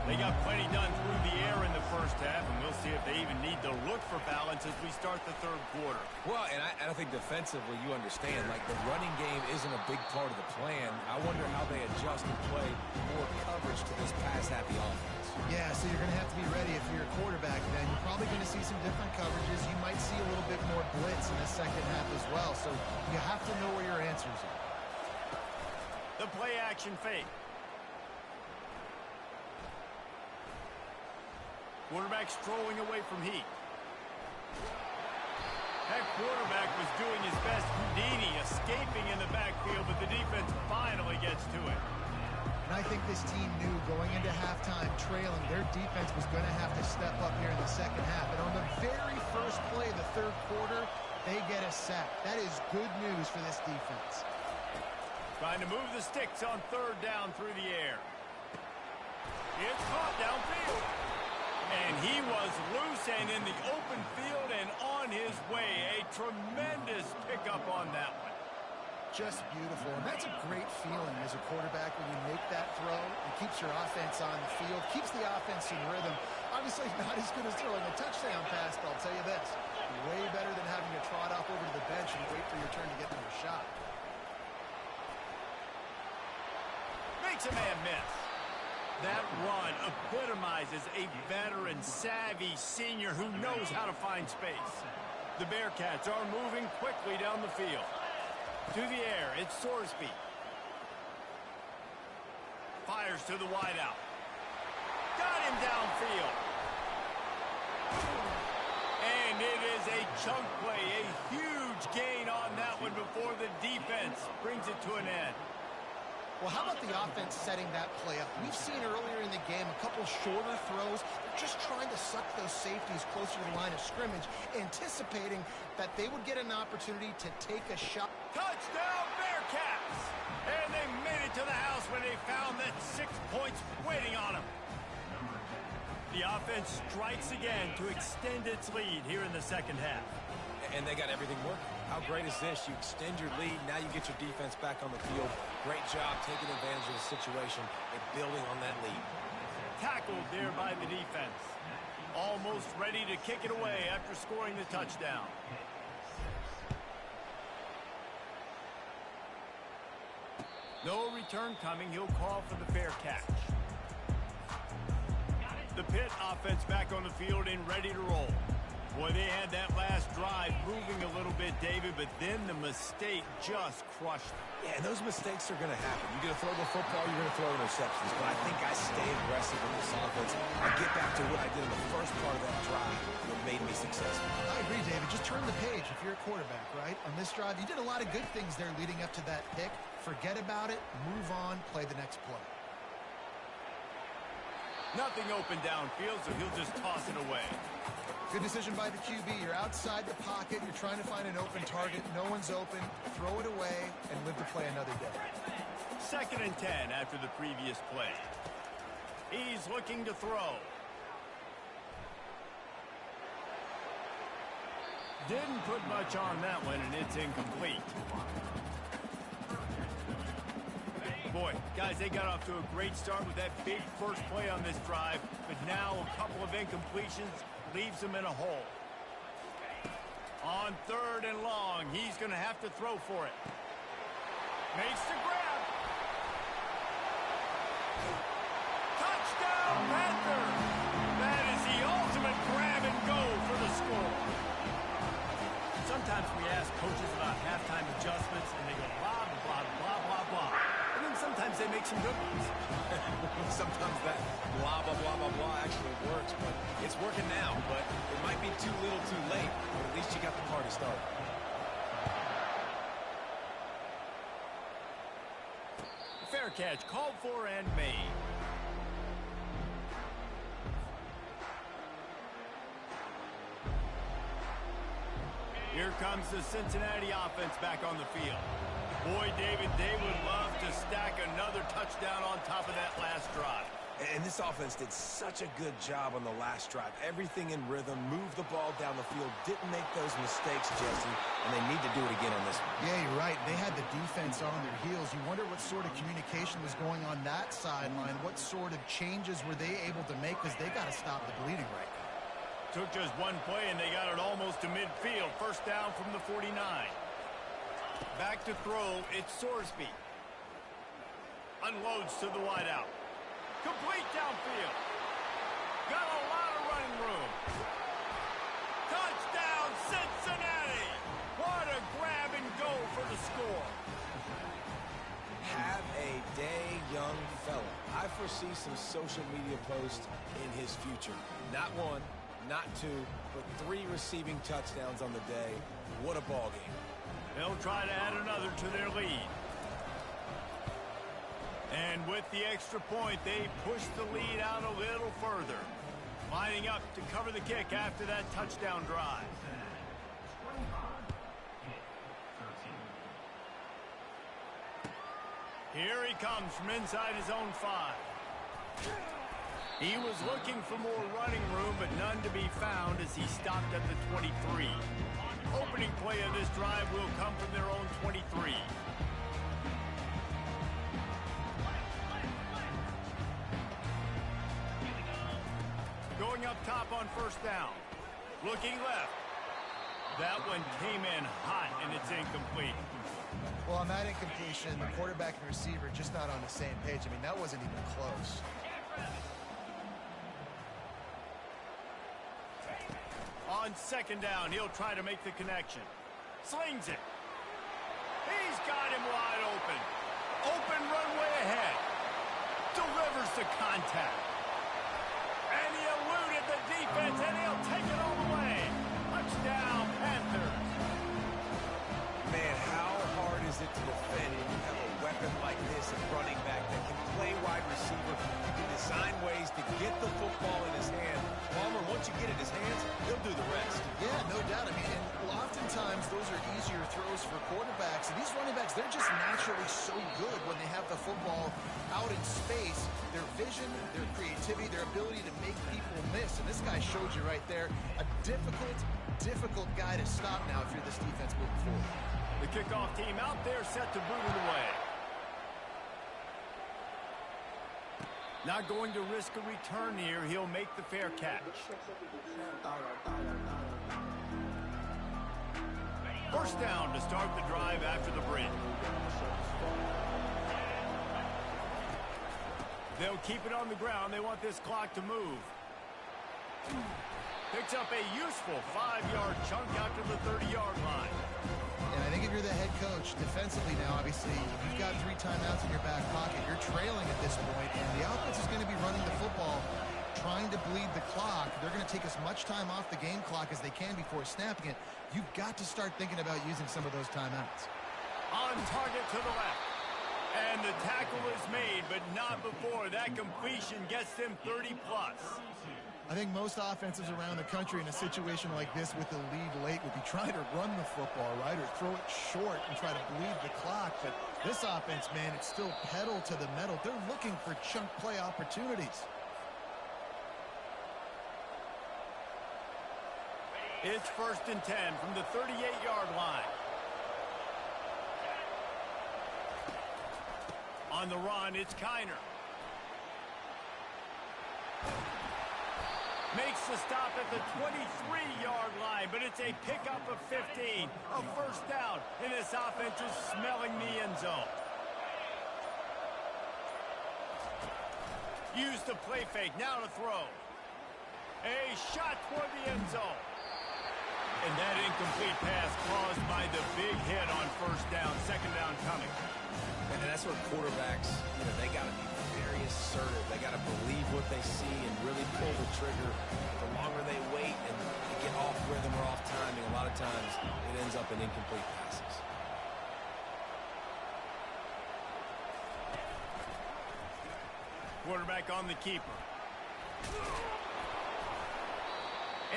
They got plenty done through the air in the first half, and we'll see if they even need to look for balance as we start the third quarter. Well, and I think defensively you understand, like the running game isn't a big part of the plan. I wonder how they adjust and play more coverage to this pass-happy offense. Yeah, so you're going to have to be ready if you're a quarterback then. You're probably going to see some different coverages. You might see a little bit more blitz in the second half as well, so you have to know where your answers are. The play-action fake. Quarterback strolling away from heat. That quarterback was doing his best Houdini, escaping in the backfield, but the defense finally gets to it. And I think this team knew going into halftime trailing, their defense was going to have to step up here in the second half. And on the very first play of the third quarter, they get a sack. That is good news for this defense. Trying to move the sticks on third down through the air. It's caught downfield. And he was loose and in the open field and on his way. A tremendous pickup on that one. Just beautiful. And that's a great feeling as a quarterback when you make that throw. It keeps your offense on the field, keeps the offense in rhythm. Obviously not as good as throwing a touchdown pass, but I'll tell you this, way better than having to trot off over to the bench and wait for your turn to get another shot. Makes a man miss. That run epitomizes a veteran, savvy senior who knows how to find space. The Bearcats are moving quickly down the field. To the air, it's Sorsby. Fires to the wideout. Got him downfield. And it is a chunk play, a huge gain on that one before the defense brings it to an end. Well, how about the offense setting that play up? We've seen earlier in the game a couple shorter throws. They're just trying to suck those safeties closer to the line of scrimmage, anticipating that they would get an opportunity to take a shot. Touchdown, Bearcats! And they made it to the house when they found that 6 points waiting on them. The offense strikes again to extend its lead here in the second half. And they got everything working. How great is this? You extend your lead, now you get your defense back on the field. Great job taking advantage of the situation and building on that lead. Tackled there by the defense. Almost ready to kick it away after scoring the touchdown. No return coming. He'll call for the fair catch. The Pitt offense back on the field and ready to roll. Boy, they had that last drive moving a little bit, David, but then the mistake just crushed them. Yeah, and those mistakes are going to happen. You're going to throw the football, you're going to throw interceptions. But I think I stay aggressive with this offense. I get back to what I did in the first part of that drive that made me successful. I agree, David. Just turn the page if you're a quarterback, right? On this drive, you did a lot of good things there leading up to that pick. Forget about it, move on, play the next play. Nothing open downfield, so he'll just toss it away. Good decision by the QB. You're outside the pocket. You're trying to find an open target. No one's open. Throw it away and live to play another day. 2nd and 10 after the previous play. He's looking to throw. Didn't put much on that one, and it's incomplete. Boy, guys, they got off to a great start with that big first play on this drive, but now a couple of incompletions leaves them in a hole. On 3rd and long, he's going to have to throw for it. Makes the grab. Touchdown, Panthers! That is the ultimate grab and go for the score. Sometimes we ask coaches about halftime adjustments, and they go blah, blah, blah, blah, blah. And then sometimes they make some good ones. Sometimes that blah, blah, blah, blah, blah actually works, but it's working now. But it might be too little too late, but at least you got the party started. Fair catch called for and made. Here comes the Cincinnati offense back on the field. Boy, David, they would love to stack another touchdown on top of that last drive. And this offense did such a good job on the last drive. Everything in rhythm, moved the ball down the field, didn't make those mistakes, Jesse, and they need to do it again on this one. Yeah, you're right. They had the defense on their heels. You wonder what sort of communication was going on that sideline. What sort of changes were they able to make, because they got to stop the bleeding right now. Took just one play, and they got it almost to midfield. First down from the 49. Back to throw, it's Sorsby. Unloads to the wideout. Complete downfield. Got a lot of running room. Touchdown, Cincinnati! What a grab and go for the score. Have a day, young fella. I foresee some social media posts in his future. Not one, not two, but 3 receiving touchdowns on the day. What a ball game. They'll try to add another to their lead. And with the extra point, they push the lead out a little further. Lining up to cover the kick after that touchdown drive. Here he comes from inside his own 5. He was looking for more running room, but none to be found as he stopped at the 23. Opening play of this drive will come from their own 23. Going up top on first down. Looking left. That one came in hot, and it's incomplete. Well, on that incompletion, the quarterback and receiver just not on the same page. I mean, that wasn't even close. On second down, he'll try to make the connection. Slings it. He's got him wide open. Open runway ahead. Delivers the contact. And he eluded the defense, and he'll take it all the way. Touchdown, Panthers. Man, how hard is it to defend when you have a weapon like this at running back that can play wide receiver? You can design ways to get the football in his hand. Palmer, once you get it in his hands, he'll do the rest. Yeah, no doubt. I mean, and oftentimes those are easier throws for quarterbacks. And these running backs, they're just naturally so good when they have the football out in space. Their vision, their creativity, their ability to make people miss. And this guy showed you right there, a difficult guy to stop now if you're this defense moving forward. The kickoff team out there set to boot it away. Not going to risk a return here. He'll make the fair catch. First down to start the drive after the break. They'll keep it on the ground. They want this clock to move. Picks up a useful 5-yard chunk out to the 30-yard line. And I think if you're the head coach, defensively now, obviously, you've got 3 timeouts in your back pocket. You're trailing at this point, and the offense is going to be running the football, trying to bleed the clock. They're going to take as much time off the game clock as they can before snapping it. You've got to start thinking about using some of those timeouts. On target to the left. And the tackle is made, but not before that completion gets them 30-plus. I think most offenses around the country in a situation like this with the lead late would be trying to run the football, right, or throw it short and try to bleed the clock. But this offense, man, it's still pedal to the metal. They're looking for chunk play opportunities. It's 1st and 10 from the 38-yard line. On the run, it's Kiner. Makes the stop at the 23-yard line, but it's a pickup of 15. A first down, and this offense is smelling the end zone. Use the play fake, now to throw. A shot toward the end zone. And that incomplete pass caused by the big hit on first down, second down coming. And that's where quarterbacks, they got to be very assertive. They got to believe what they see and really pull the trigger. The longer they wait and they get off rhythm or off timing, a lot of times it ends up in incomplete passes. Quarterback on the keeper.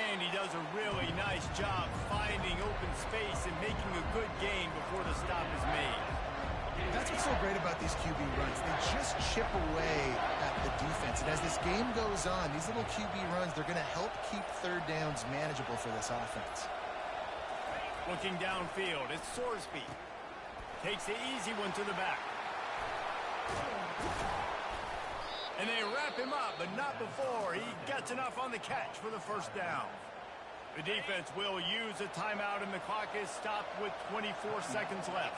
And he does a really nice job finding open space and making a good gain before the stop is made. That's what's so great about these QB runs. They just just chip away at the defense. And as this game goes on, these little QB runs, they're going to help keep third downs manageable for this offense. Looking downfield, it's Sorsby. Takes the easy one to the back. And they wrap him up, but not before he gets enough on the catch for the first down. The defense will use a timeout, and the clock is stopped with 24 seconds left.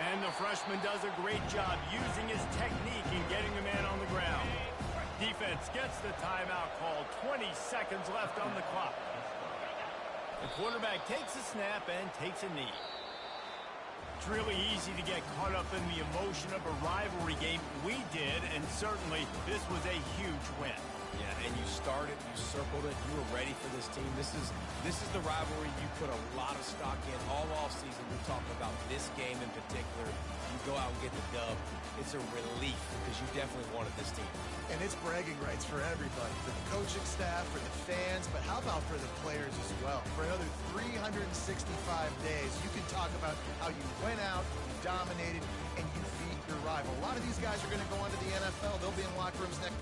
And the freshman does a great job using his technique and getting the man on the ground. Defense gets the timeout called. 20 seconds left on the clock. The quarterback takes a snap and takes a knee. It's really easy to get caught up in the emotion of a rivalry game. We did, and certainly this was a huge win. Yeah, and you started, you circled it, you were ready for this team. This is the rivalry you put a lot of stock in all offseason. We're talking about this game in particular. You go out and get the dub. It's a relief because you definitely wanted this team. And it's bragging rights for everybody, for the coaching staff, for the fans, but how about for the players as well? For another 365 days, you can talk about how you went out, you dominated, and you beat your rival. A lot of these guys are going to go on to the NFL. They'll be in locker rooms next.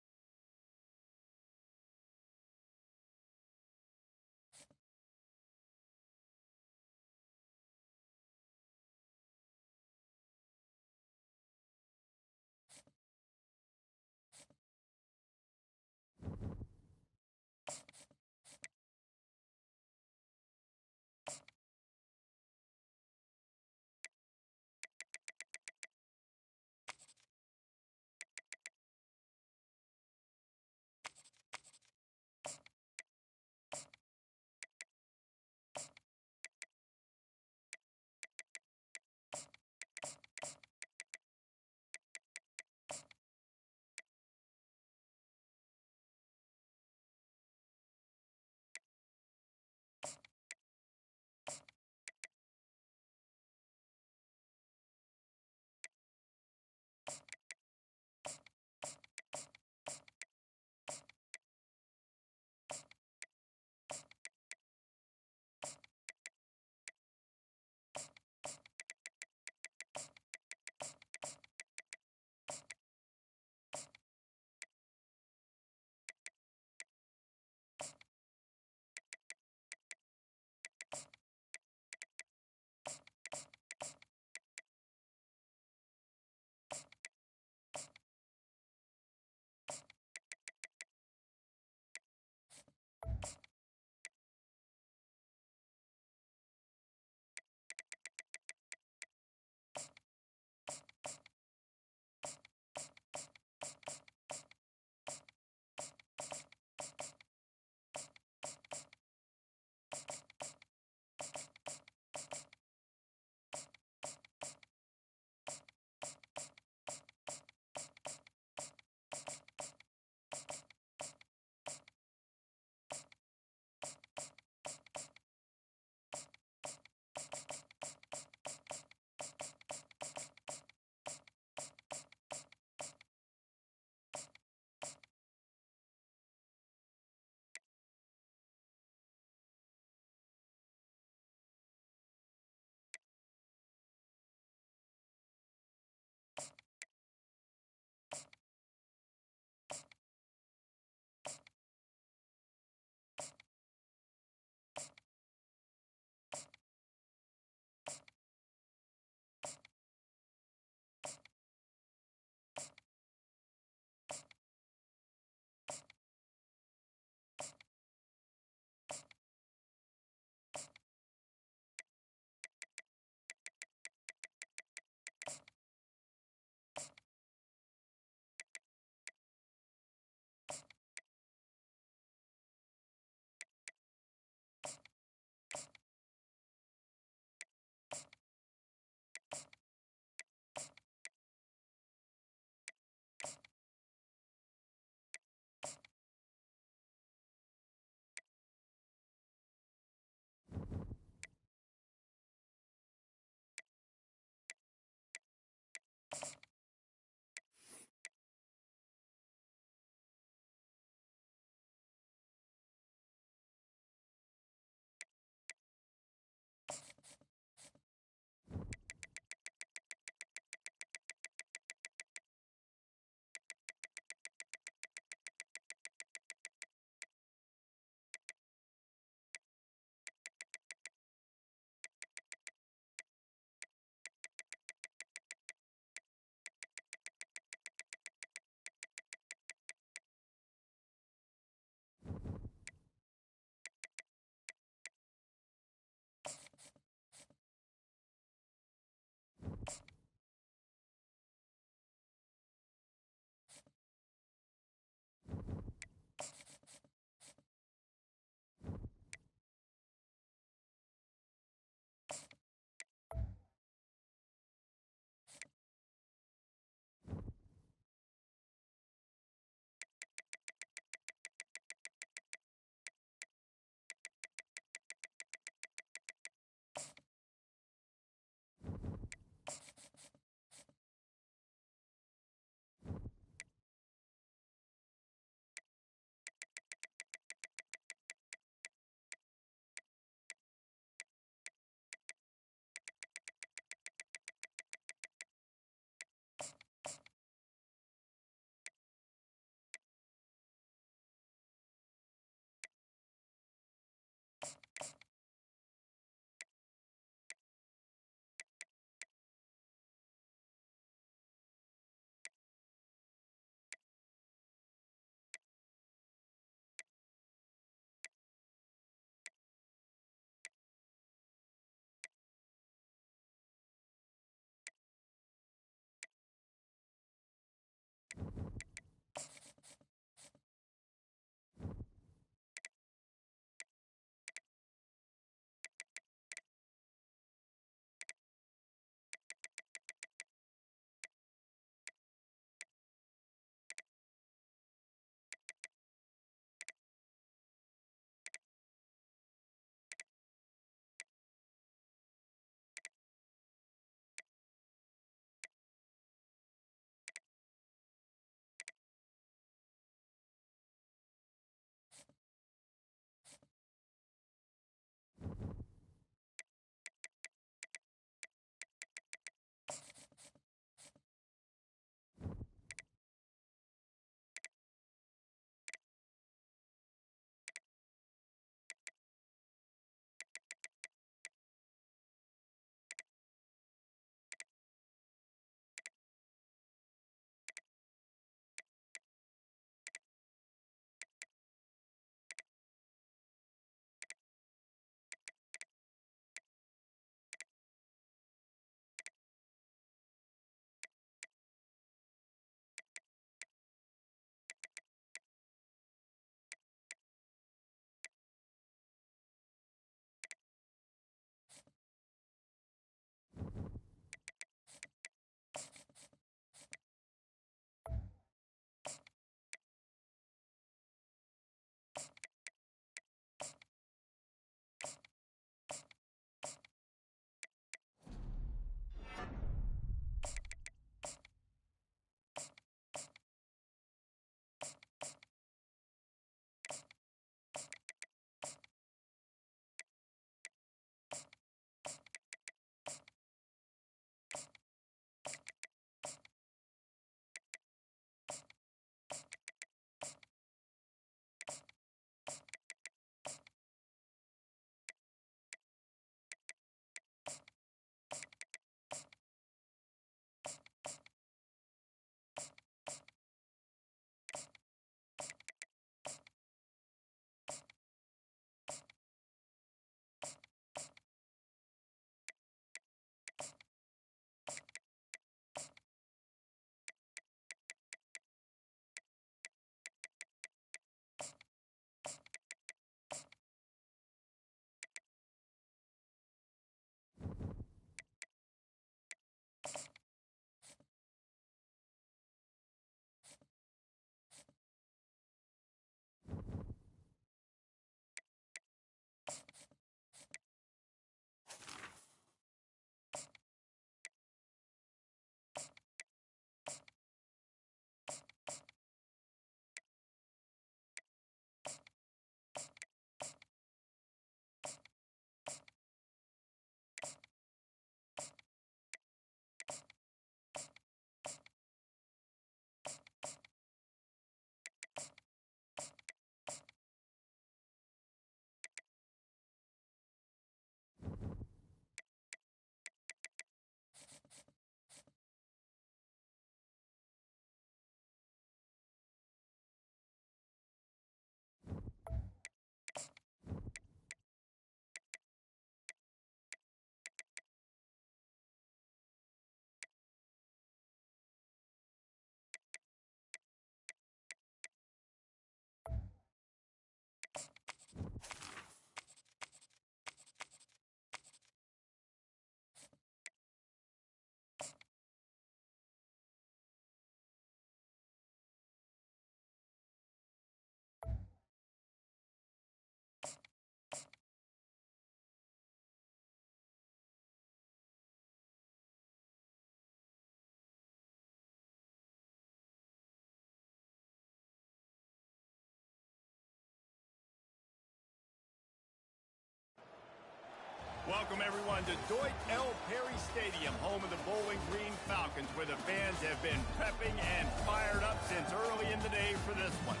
Welcome, everyone, to Deutsch L. Perry Stadium, home of the Bowling Green Falcons, where the fans have been prepping and fired up since early in the day for this one.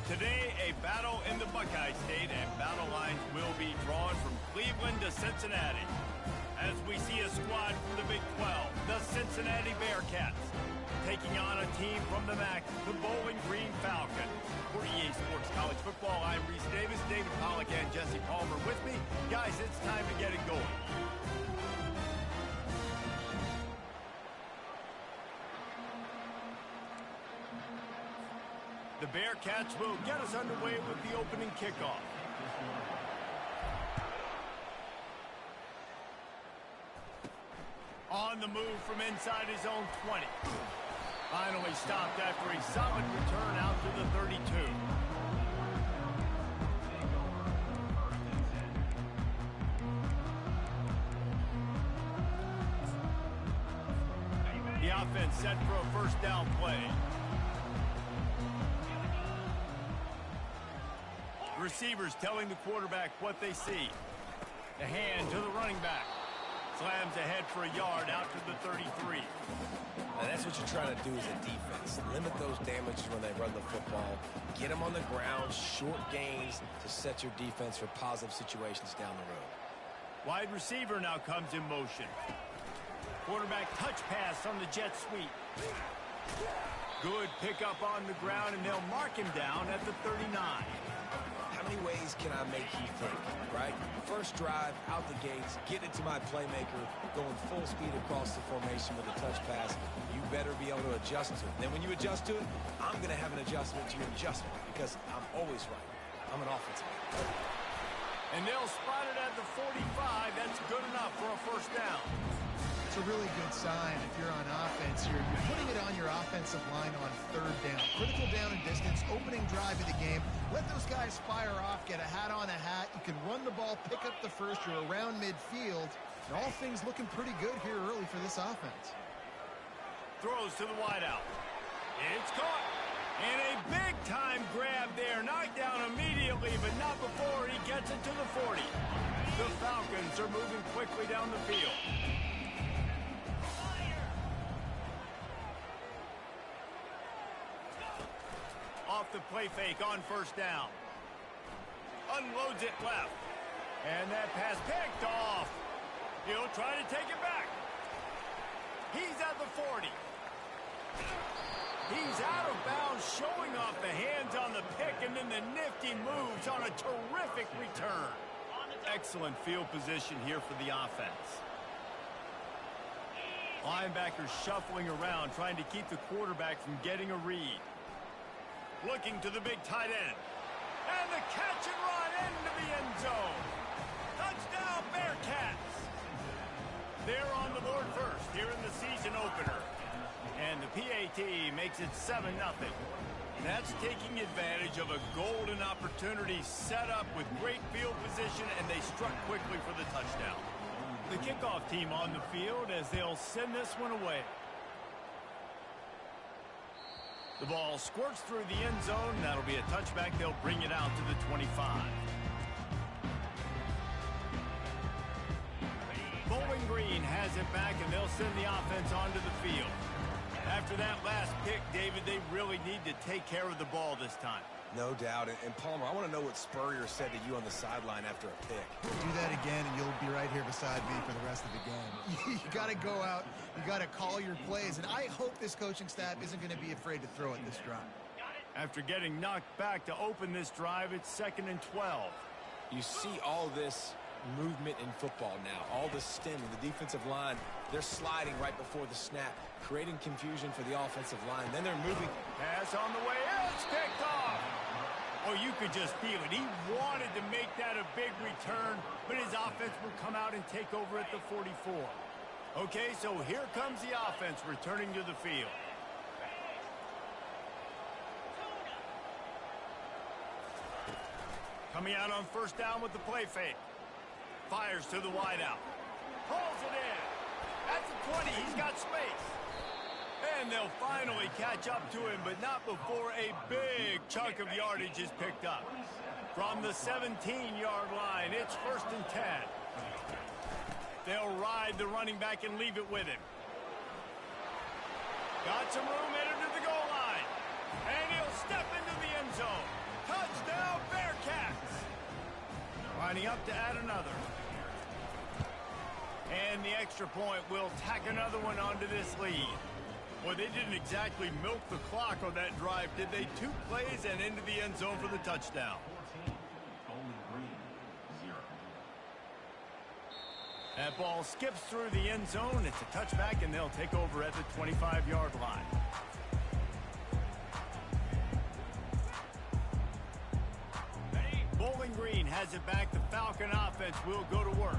Today, a battle in the Buckeye State, and battle lines will be drawn from Cleveland to Cincinnati. As we see a squad from the Big 12, the Cincinnati Bearcats, taking on a team from the MAC, the Bowling Green Falcons. For EA Sports College Football, I'm Reese Davis, David Pollack, and Jesse Palmer with me. Guys, it's time to get it going. The Bearcats will get us underway with the opening kickoff. On the move from inside his own 20. Finally stopped after a solid return out to the 32. The offense set for a first down play. Receivers telling the quarterback what they see. The hand to the running back. Slams ahead for a yard out to the 33. And that's what you're trying to do as a defense. Limit those damages when they run the football. Get them on the ground, short gains to set your defense for positive situations down the road. Wide receiver now comes in motion. Quarterback touch pass on the jet sweep. Good pickup on the ground, and they'll mark him down at the 39. How many ways can I make you think, right? First drive, out the gates, get it to my playmaker, going full speed across the formation with a touch pass. You better be able to adjust to it. Then when you adjust to it, I'm going to have an adjustment to your adjustment because I'm always right. I'm an offensive man. And they'll spot it at the 45. That's good enough for a first down. It's a really good sign if you're on offense here. You're putting it on your offensive line on third down. Critical down and distance, opening drive of the game. Let those guys fire off, get a hat on a hat. You can run the ball, pick up the first. You're around midfield. And all things looking pretty good here early for this offense. Throws to the wideout. It's caught. And a big-time grab there. Knocked down immediately, but not before he gets it to the 40. The Falcons are moving quickly down the field. Off the play fake on first down. Unloads it left. And that pass picked off. He'll try to take it back. He's at the 40. He's out of bounds, showing off the hands on the pick, and then the nifty moves on a terrific return. Excellent field position here for the offense. Linebackers shuffling around, trying to keep the quarterback from getting a read. Looking to the big tight end. And the catch and run into the end zone. Touchdown, Bearcats. They're on the board first here in the season opener. And the PAT makes it 7-0. That's taking advantage of a golden opportunity set up with great field position, and they struck quickly for the touchdown. The kickoff team on the field as they'll send this one away. The ball squirts through the end zone. That'll be a touchback. They'll bring it out to the 25. Bowling Green has it back, and they'll send the offense onto the field. After that last pick, David, they really need to take care of the ball this time. No doubt. And Palmer, I want to know what Spurrier said to you on the sideline after a pick. Do that again, and you'll be right here beside me for the rest of the game. You got to go out. You got to call your plays, and I hope this coaching staff isn't going to be afraid to throw it this drive. After getting knocked back to open this drive, it's 2nd and 12. You see all this movement in football now, all the stemming, the defensive line, they're sliding right before the snap, creating confusion for the offensive line. Then they're moving. Pass on the way. It's picked off. Oh, you could just feel it. He wanted to make that a big return, but his offense will come out and take over at the 44. Okay, so here comes the offense returning to the field. Coming out on first down with the play fake. Fires to the wideout. Pulls it in. At the 20, he's got space. And they'll finally catch up to him, but not before a big chunk of yardage is picked up. From the 17-yard line, it's 1st and 10. They'll ride the running back and leave it with him. Got some room headed to the goal line. And he'll step into the end zone. Touchdown, Bearcats! Lining up to add another. And the extra point will tack another one onto this lead. Well, they didn't exactly milk the clock on that drive, did they? 2 plays and into the end zone for the touchdown. That ball skips through the end zone. It's a touchback, and they'll take over at the 25-yard line. Bowling Green has it back. The Falcon offense will go to work.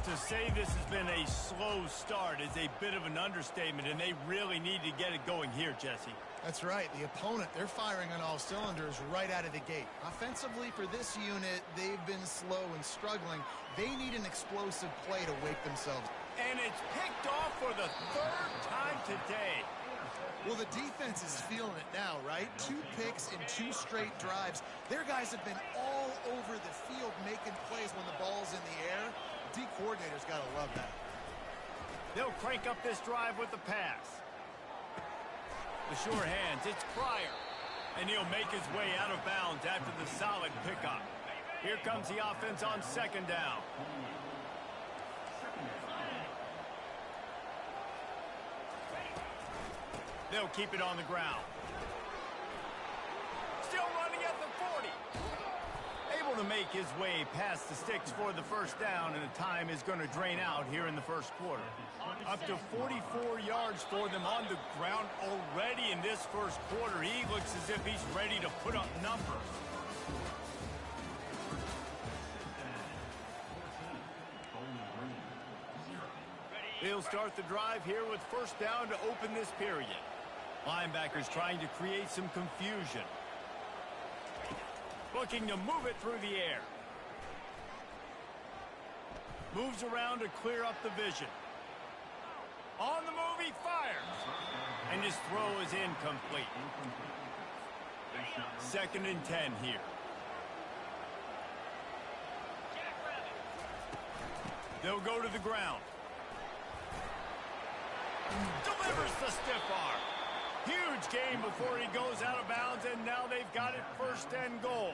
To say this has been a slow start is a bit of an understatement, and they really need to get it going here, Jesse. That's right. The opponent, they're firing on all cylinders right out of the gate. Offensively, for this unit, they've been slow and struggling. They need an explosive play to wake themselves. And it's picked off for the 3rd time today. Well, the defense is feeling it now, right? 2 picks in 2 straight drives. Their guys have been all over the field making plays when the ball's in the air. D coordinator's got to love that. They'll crank up this drive with the pass. The sure hands, it's Pryor. And he'll make his way out of bounds after the solid pickup. Here comes the offense on 2nd down. They'll keep it on the ground. Still running at the 40. Able to make his way past the sticks for the 1st down, and the time is going to drain out here in the 1st quarter. Up to 44 yards for them on the ground already in this 1st quarter. He looks as if he's ready to put up numbers. They'll start the drive here with 1st down to open this period. Linebackers trying to create some confusion. Looking to move it through the air. Moves around to clear up the vision. On the move, he fires. And his throw is incomplete. 2nd and 10 here. They'll go to the ground. Delivers the stiff arm. Huge gain before he goes out of bounds, and now they've got it 1st and goal.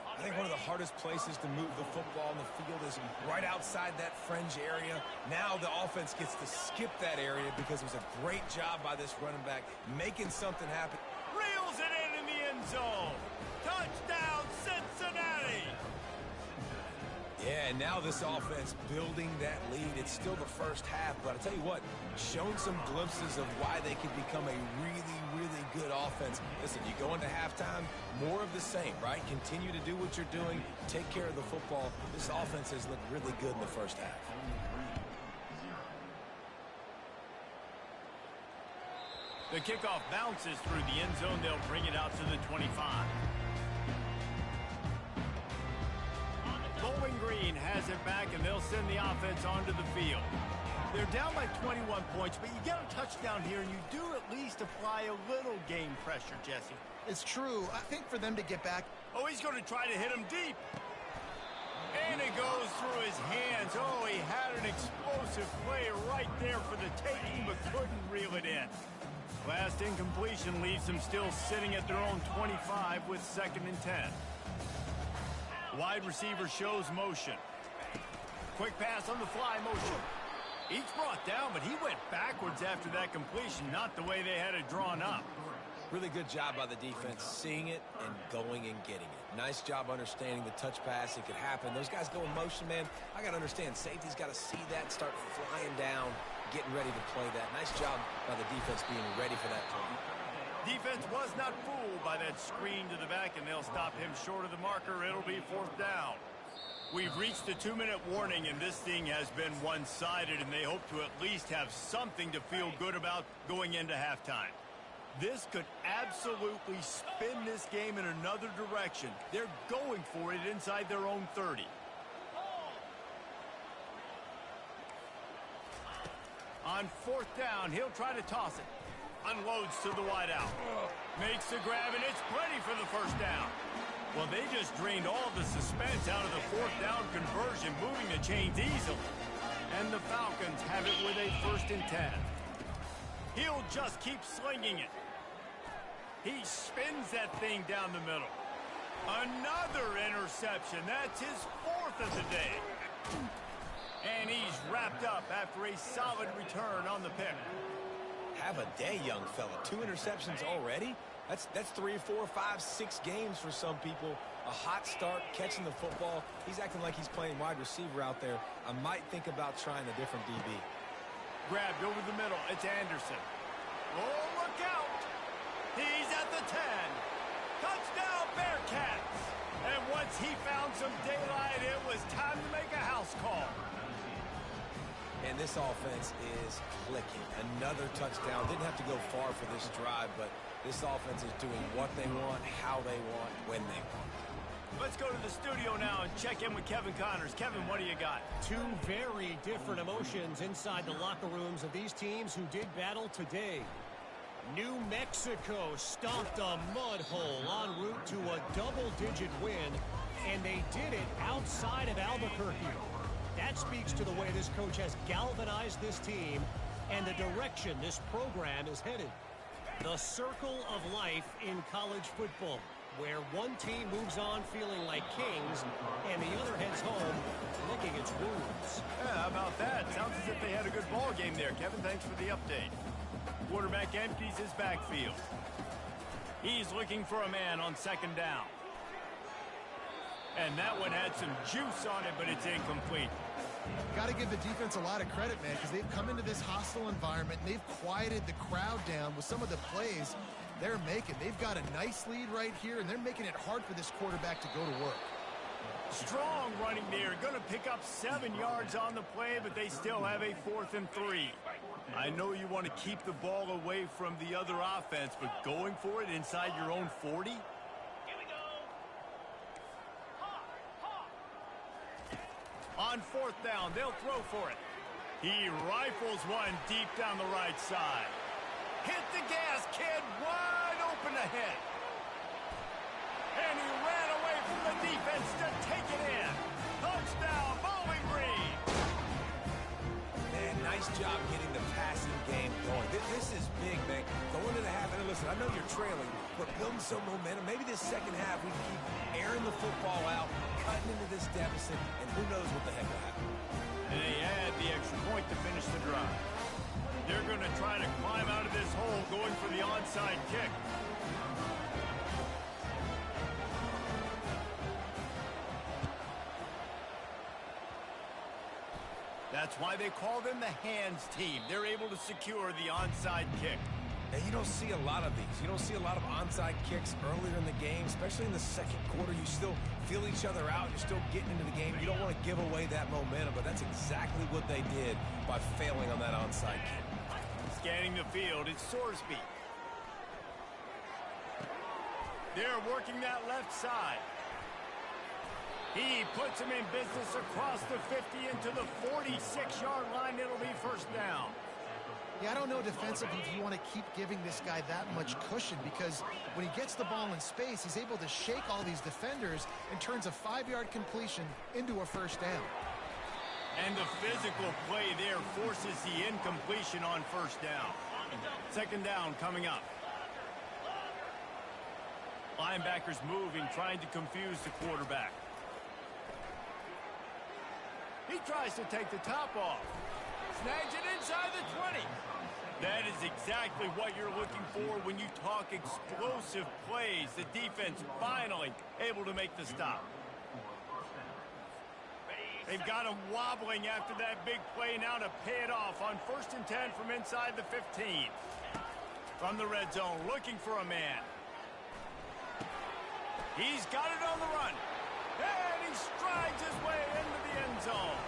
I think one of the hardest places to move the football in the field is right outside that fringe area. Now the offense gets to skip that area because it was a great job by this running back making something happen. Reels it in the end zone. Touchdown, Cincinnati! Yeah, and now this offense building that lead. It's still the 1st half, but I tell you what, shown some glimpses of why they could become a really, really good offense. Listen, you go into halftime, more of the same, right? Continue to do what you're doing, take care of the football. This offense has looked really good in the 1st half. The kickoff bounces through the end zone. They'll bring it out to the 25. Bowling Green has it back, and they'll send the offense onto the field. They're down by 21 points, but you get a touchdown here, and you do at least apply a little game pressure, Jesse. It's true. I think for them to get back. Oh, he's going to try to hit him deep. And it goes through his hands. Oh, he had an explosive play right there for the taking, but couldn't reel it in. Last incompletion leaves them still sitting at their own 25 with 2nd and 10. Wide receiver shows motion. Quick pass on the fly motion. He's brought down, but he went backwards after that completion, not the way they had it drawn up. Really good job by the defense, seeing it and going and getting it. Nice job understanding the touch pass. It could happen. Those guys go in motion, man. I got to understand, safety's got to see that, start flying down, getting ready to play that. Nice job by the defense being ready for that play. Defense was not fooled by that screen to the back, and they'll stop him short of the marker. It'll be 4th down. We've reached the 2-minute warning, and this thing has been one-sided, and they hope to at least have something to feel good about going into halftime. This could absolutely spin this game in another direction. They're going for it inside their own 30. On 4th down, he'll try to toss it. Unloads to the wideout. Makes the grab, and it's plenty for the 1st down. Well, they just drained all the suspense out of the 4th down conversion, moving the chains easily. And the Falcons have it with a 1st and 10. He'll just keep slinging it. He spins that thing down the middle. Another interception. That's his 4th of the day. And he's wrapped up after a solid return on the pick. Have a day, young fella. 2 interceptions already? That's 3, 4, 5, 6 games for some people. A hot start, catching the football. He's acting like he's playing wide receiver out there. I might think about trying a different DB. Grabbed over the middle. It's Anderson. Oh, look out. He's at the 10. Touchdown, Bearcats. And once he found some daylight, it was time to make a house call. And this offense is clicking. Another touchdown. Didn't have to go far for this drive, but this offense is doing what they want, how they want, when they want. Let's go to the studio now and check in with Kevin Connors. Kevin, what do you got? 2 very different emotions inside the locker rooms of these teams who did battle today. New Mexico stomped a mud hole en route to a double-digit win, and they did it outside of Albuquerque. That speaks to the way this coach has galvanized this team and the direction this program is headed. The circle of life in college football, where one team moves on feeling like kings and the other heads home licking its wounds. Yeah, how about that? Sounds as if they had a good ball game there. Kevin, thanks for the update. Quarterback empties his backfield. He's looking for a man on 2nd down. And that one had some juice on it, but it's incomplete. Got to give the defense a lot of credit, man, because they've come into this hostile environment, and they've quieted the crowd down with some of the plays they're making. They've got a nice lead right here, and they're making it hard for this quarterback to go to work. Strong running there. Going to pick up 7 yards on the play, but they still have a 4th and 3. I know you want to keep the ball away from the other offense, but going for it inside your own 40? On 4th down, they'll throw for it. He rifles one deep down the right side. Hit the gas, kid. Wide open ahead. And he ran away from the defense to take it in. Touchdown, Bowling Green. Man, nice job getting the passing game going. This is big, man. Going to the half, and listen, I know you're trailing, but building some momentum. Maybe this second half we can keep airing the football out, cutting into this deficit, and who knows what the heck will happen. And they add the extra point to finish the drive. They're going to try to climb out of this hole going for the onside kick. That's why they call them the hands team. They're able to secure the onside kick. And you don't see a lot of these. You don't see a lot of onside kicks earlier in the game, especially in the second quarter. You still feel each other out. You're still getting into the game. You don't want to give away that momentum, but that's exactly what they did by failing on that onside kick. Scanning the field, it's Sorsby. They're working that left side. He puts him in business across the 50 into the 46-yard line. It'll be 1st down. Yeah, I don't know defensively if you want to keep giving this guy that much cushion, because when he gets the ball in space, he's able to shake all these defenders and turns a 5-yard completion into a 1st down. And the physical play there forces the incompletion on 1st down. 2nd down coming up. Linebackers moving, trying to confuse the quarterback. He tries to take the top off. Snags it inside the 20. That is exactly what you're looking for when you talk explosive plays. The defense finally able to make the stop. They've got him wobbling after that big play now to pay it off on 1st and 10 from inside the 15. From the red zone, looking for a man. He's got it on the run. And he strides his way into the end zone.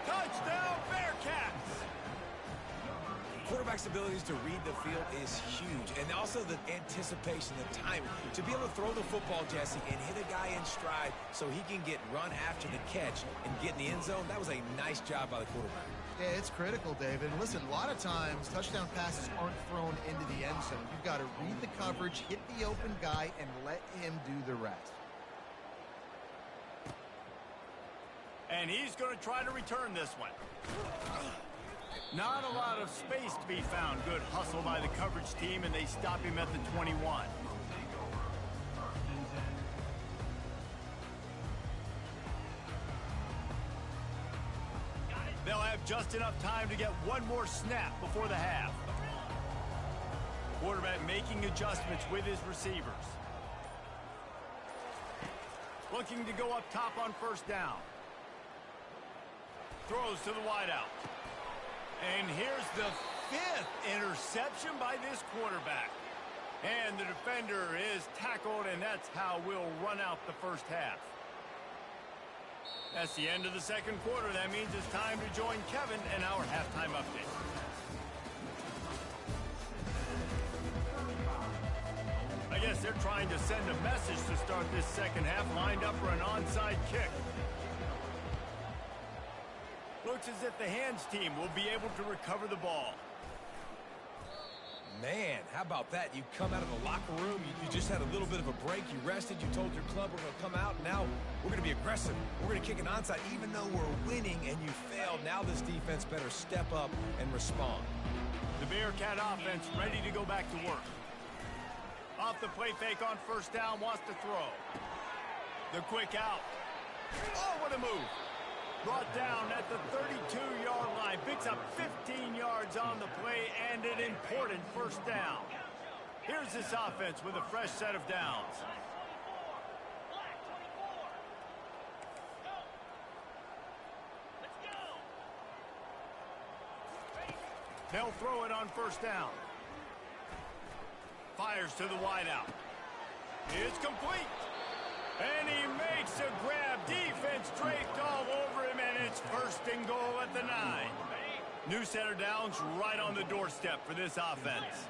Touchdown, Bearcats! Quarterback's abilities to read the field is huge, and also the anticipation, the timing. To be able to throw the football, Jesse, and hit a guy in stride so he can get run after the catch and get in the end zone, that was a nice job by the quarterback. Yeah, it's critical, David. And listen, a lot of times touchdown passes aren't thrown into the end zone. You've got to read the coverage, hit the open guy, and let him do the rest. And he's going to try to return this one. Not a lot of space to be found. Good hustle by the coverage team, and they stop him at the 21. They'll have just enough time to get one more snap before the half. Quarterback making adjustments with his receivers. Looking to go up top on first down. Throws to the wideout. And here's the 5th interception by this quarterback. And the defender is tackled, and that's how we'll run out the first half. That's the end of the second quarter. That means it's time to join Kevin in our halftime update. I guess they're trying to send a message to start this second half, lined up for an onside kick. Looks as if the hands team will be able to recover the ball. Man, how about that? You come out of the locker room, you just had a little bit of a break, you rested, you told your club we're going to come out, and now we're going to be aggressive. We're going to kick an onside even though we're winning and you failed. Now this defense better step up and respond. The Bearcat offense ready to go back to work. Off the play fake on first down, wants to throw. The quick out. Oh, what a move. Brought down at the 32-yard line. Picks up 15 yards on the play and an important first down. Here's this offense with a fresh set of downs. They'll throw it on first down. Fires to the wideout. It's complete. And he makes a grab. Defense draped all over him, and it's first and goal at the 9. New set of downs right on the doorstep for this offense.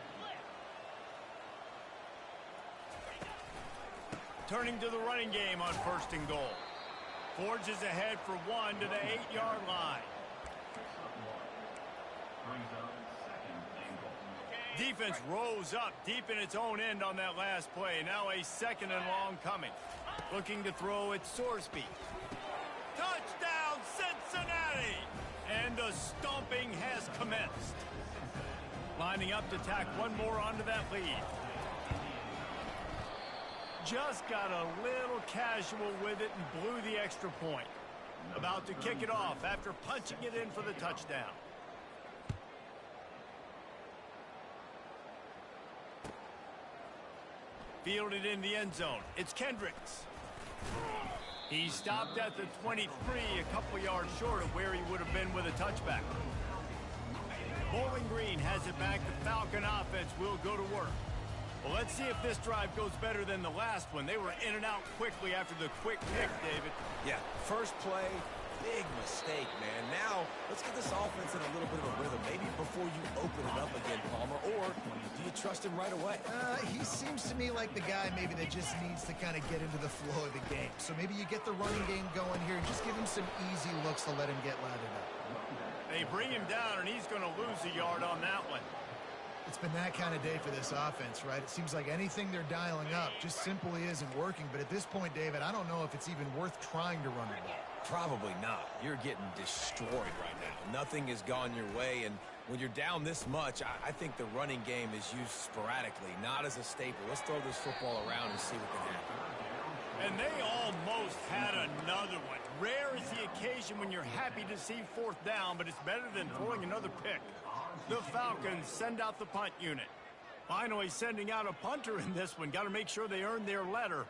Turning to the running game on first and goal. Forges ahead for one to the 8-yard line. Defense rose up deep in its own end on that last play. Now a second and long coming. Looking to throw at Sorsby. Touchdown, Cincinnati! And the stomping has commenced. Lining up to tack one more onto that lead. Just got a little casual with it and blew the extra point. About to kick it off after punching it in for the touchdown. Fielded in the end zone. It's Kendricks. He stopped at the 23, a couple yards short of where he would have been with a touchback. Bowling Green has it back. The Falcon offense will go to work. Well, let's see if this drive goes better than the last one. They were in and out quickly after the quick pick, David. Yeah, first play, big mistake, man. Now, let's get this offense in a little bit of a rhythm. Maybe before you open it up again, Palmer, or do you trust him right away? He seems to me like the guy maybe that just needs to kind of get into the flow of the game. So maybe you get the running game going here and just give him some easy looks to let him get lathered up. They bring him down, and he's going to lose a yard on that one. It's been that kind of day for this offense, right? It seems like anything they're dialing up just simply isn't working. But at this point, David, I don't know if it's even worth trying to run the ball. Probably not. You're getting destroyed right now. Nothing has gone your way, and when you're down this much, I think the running game is used sporadically, not as a staple. Let's throw this football around and see what can happen. And they almost had another one. Rare is the occasion when you're happy to see fourth down, but it's better than throwing another pick. The Falcons send out the punt unit. Finally sending out a punter in this one. Got to make sure they earn their letter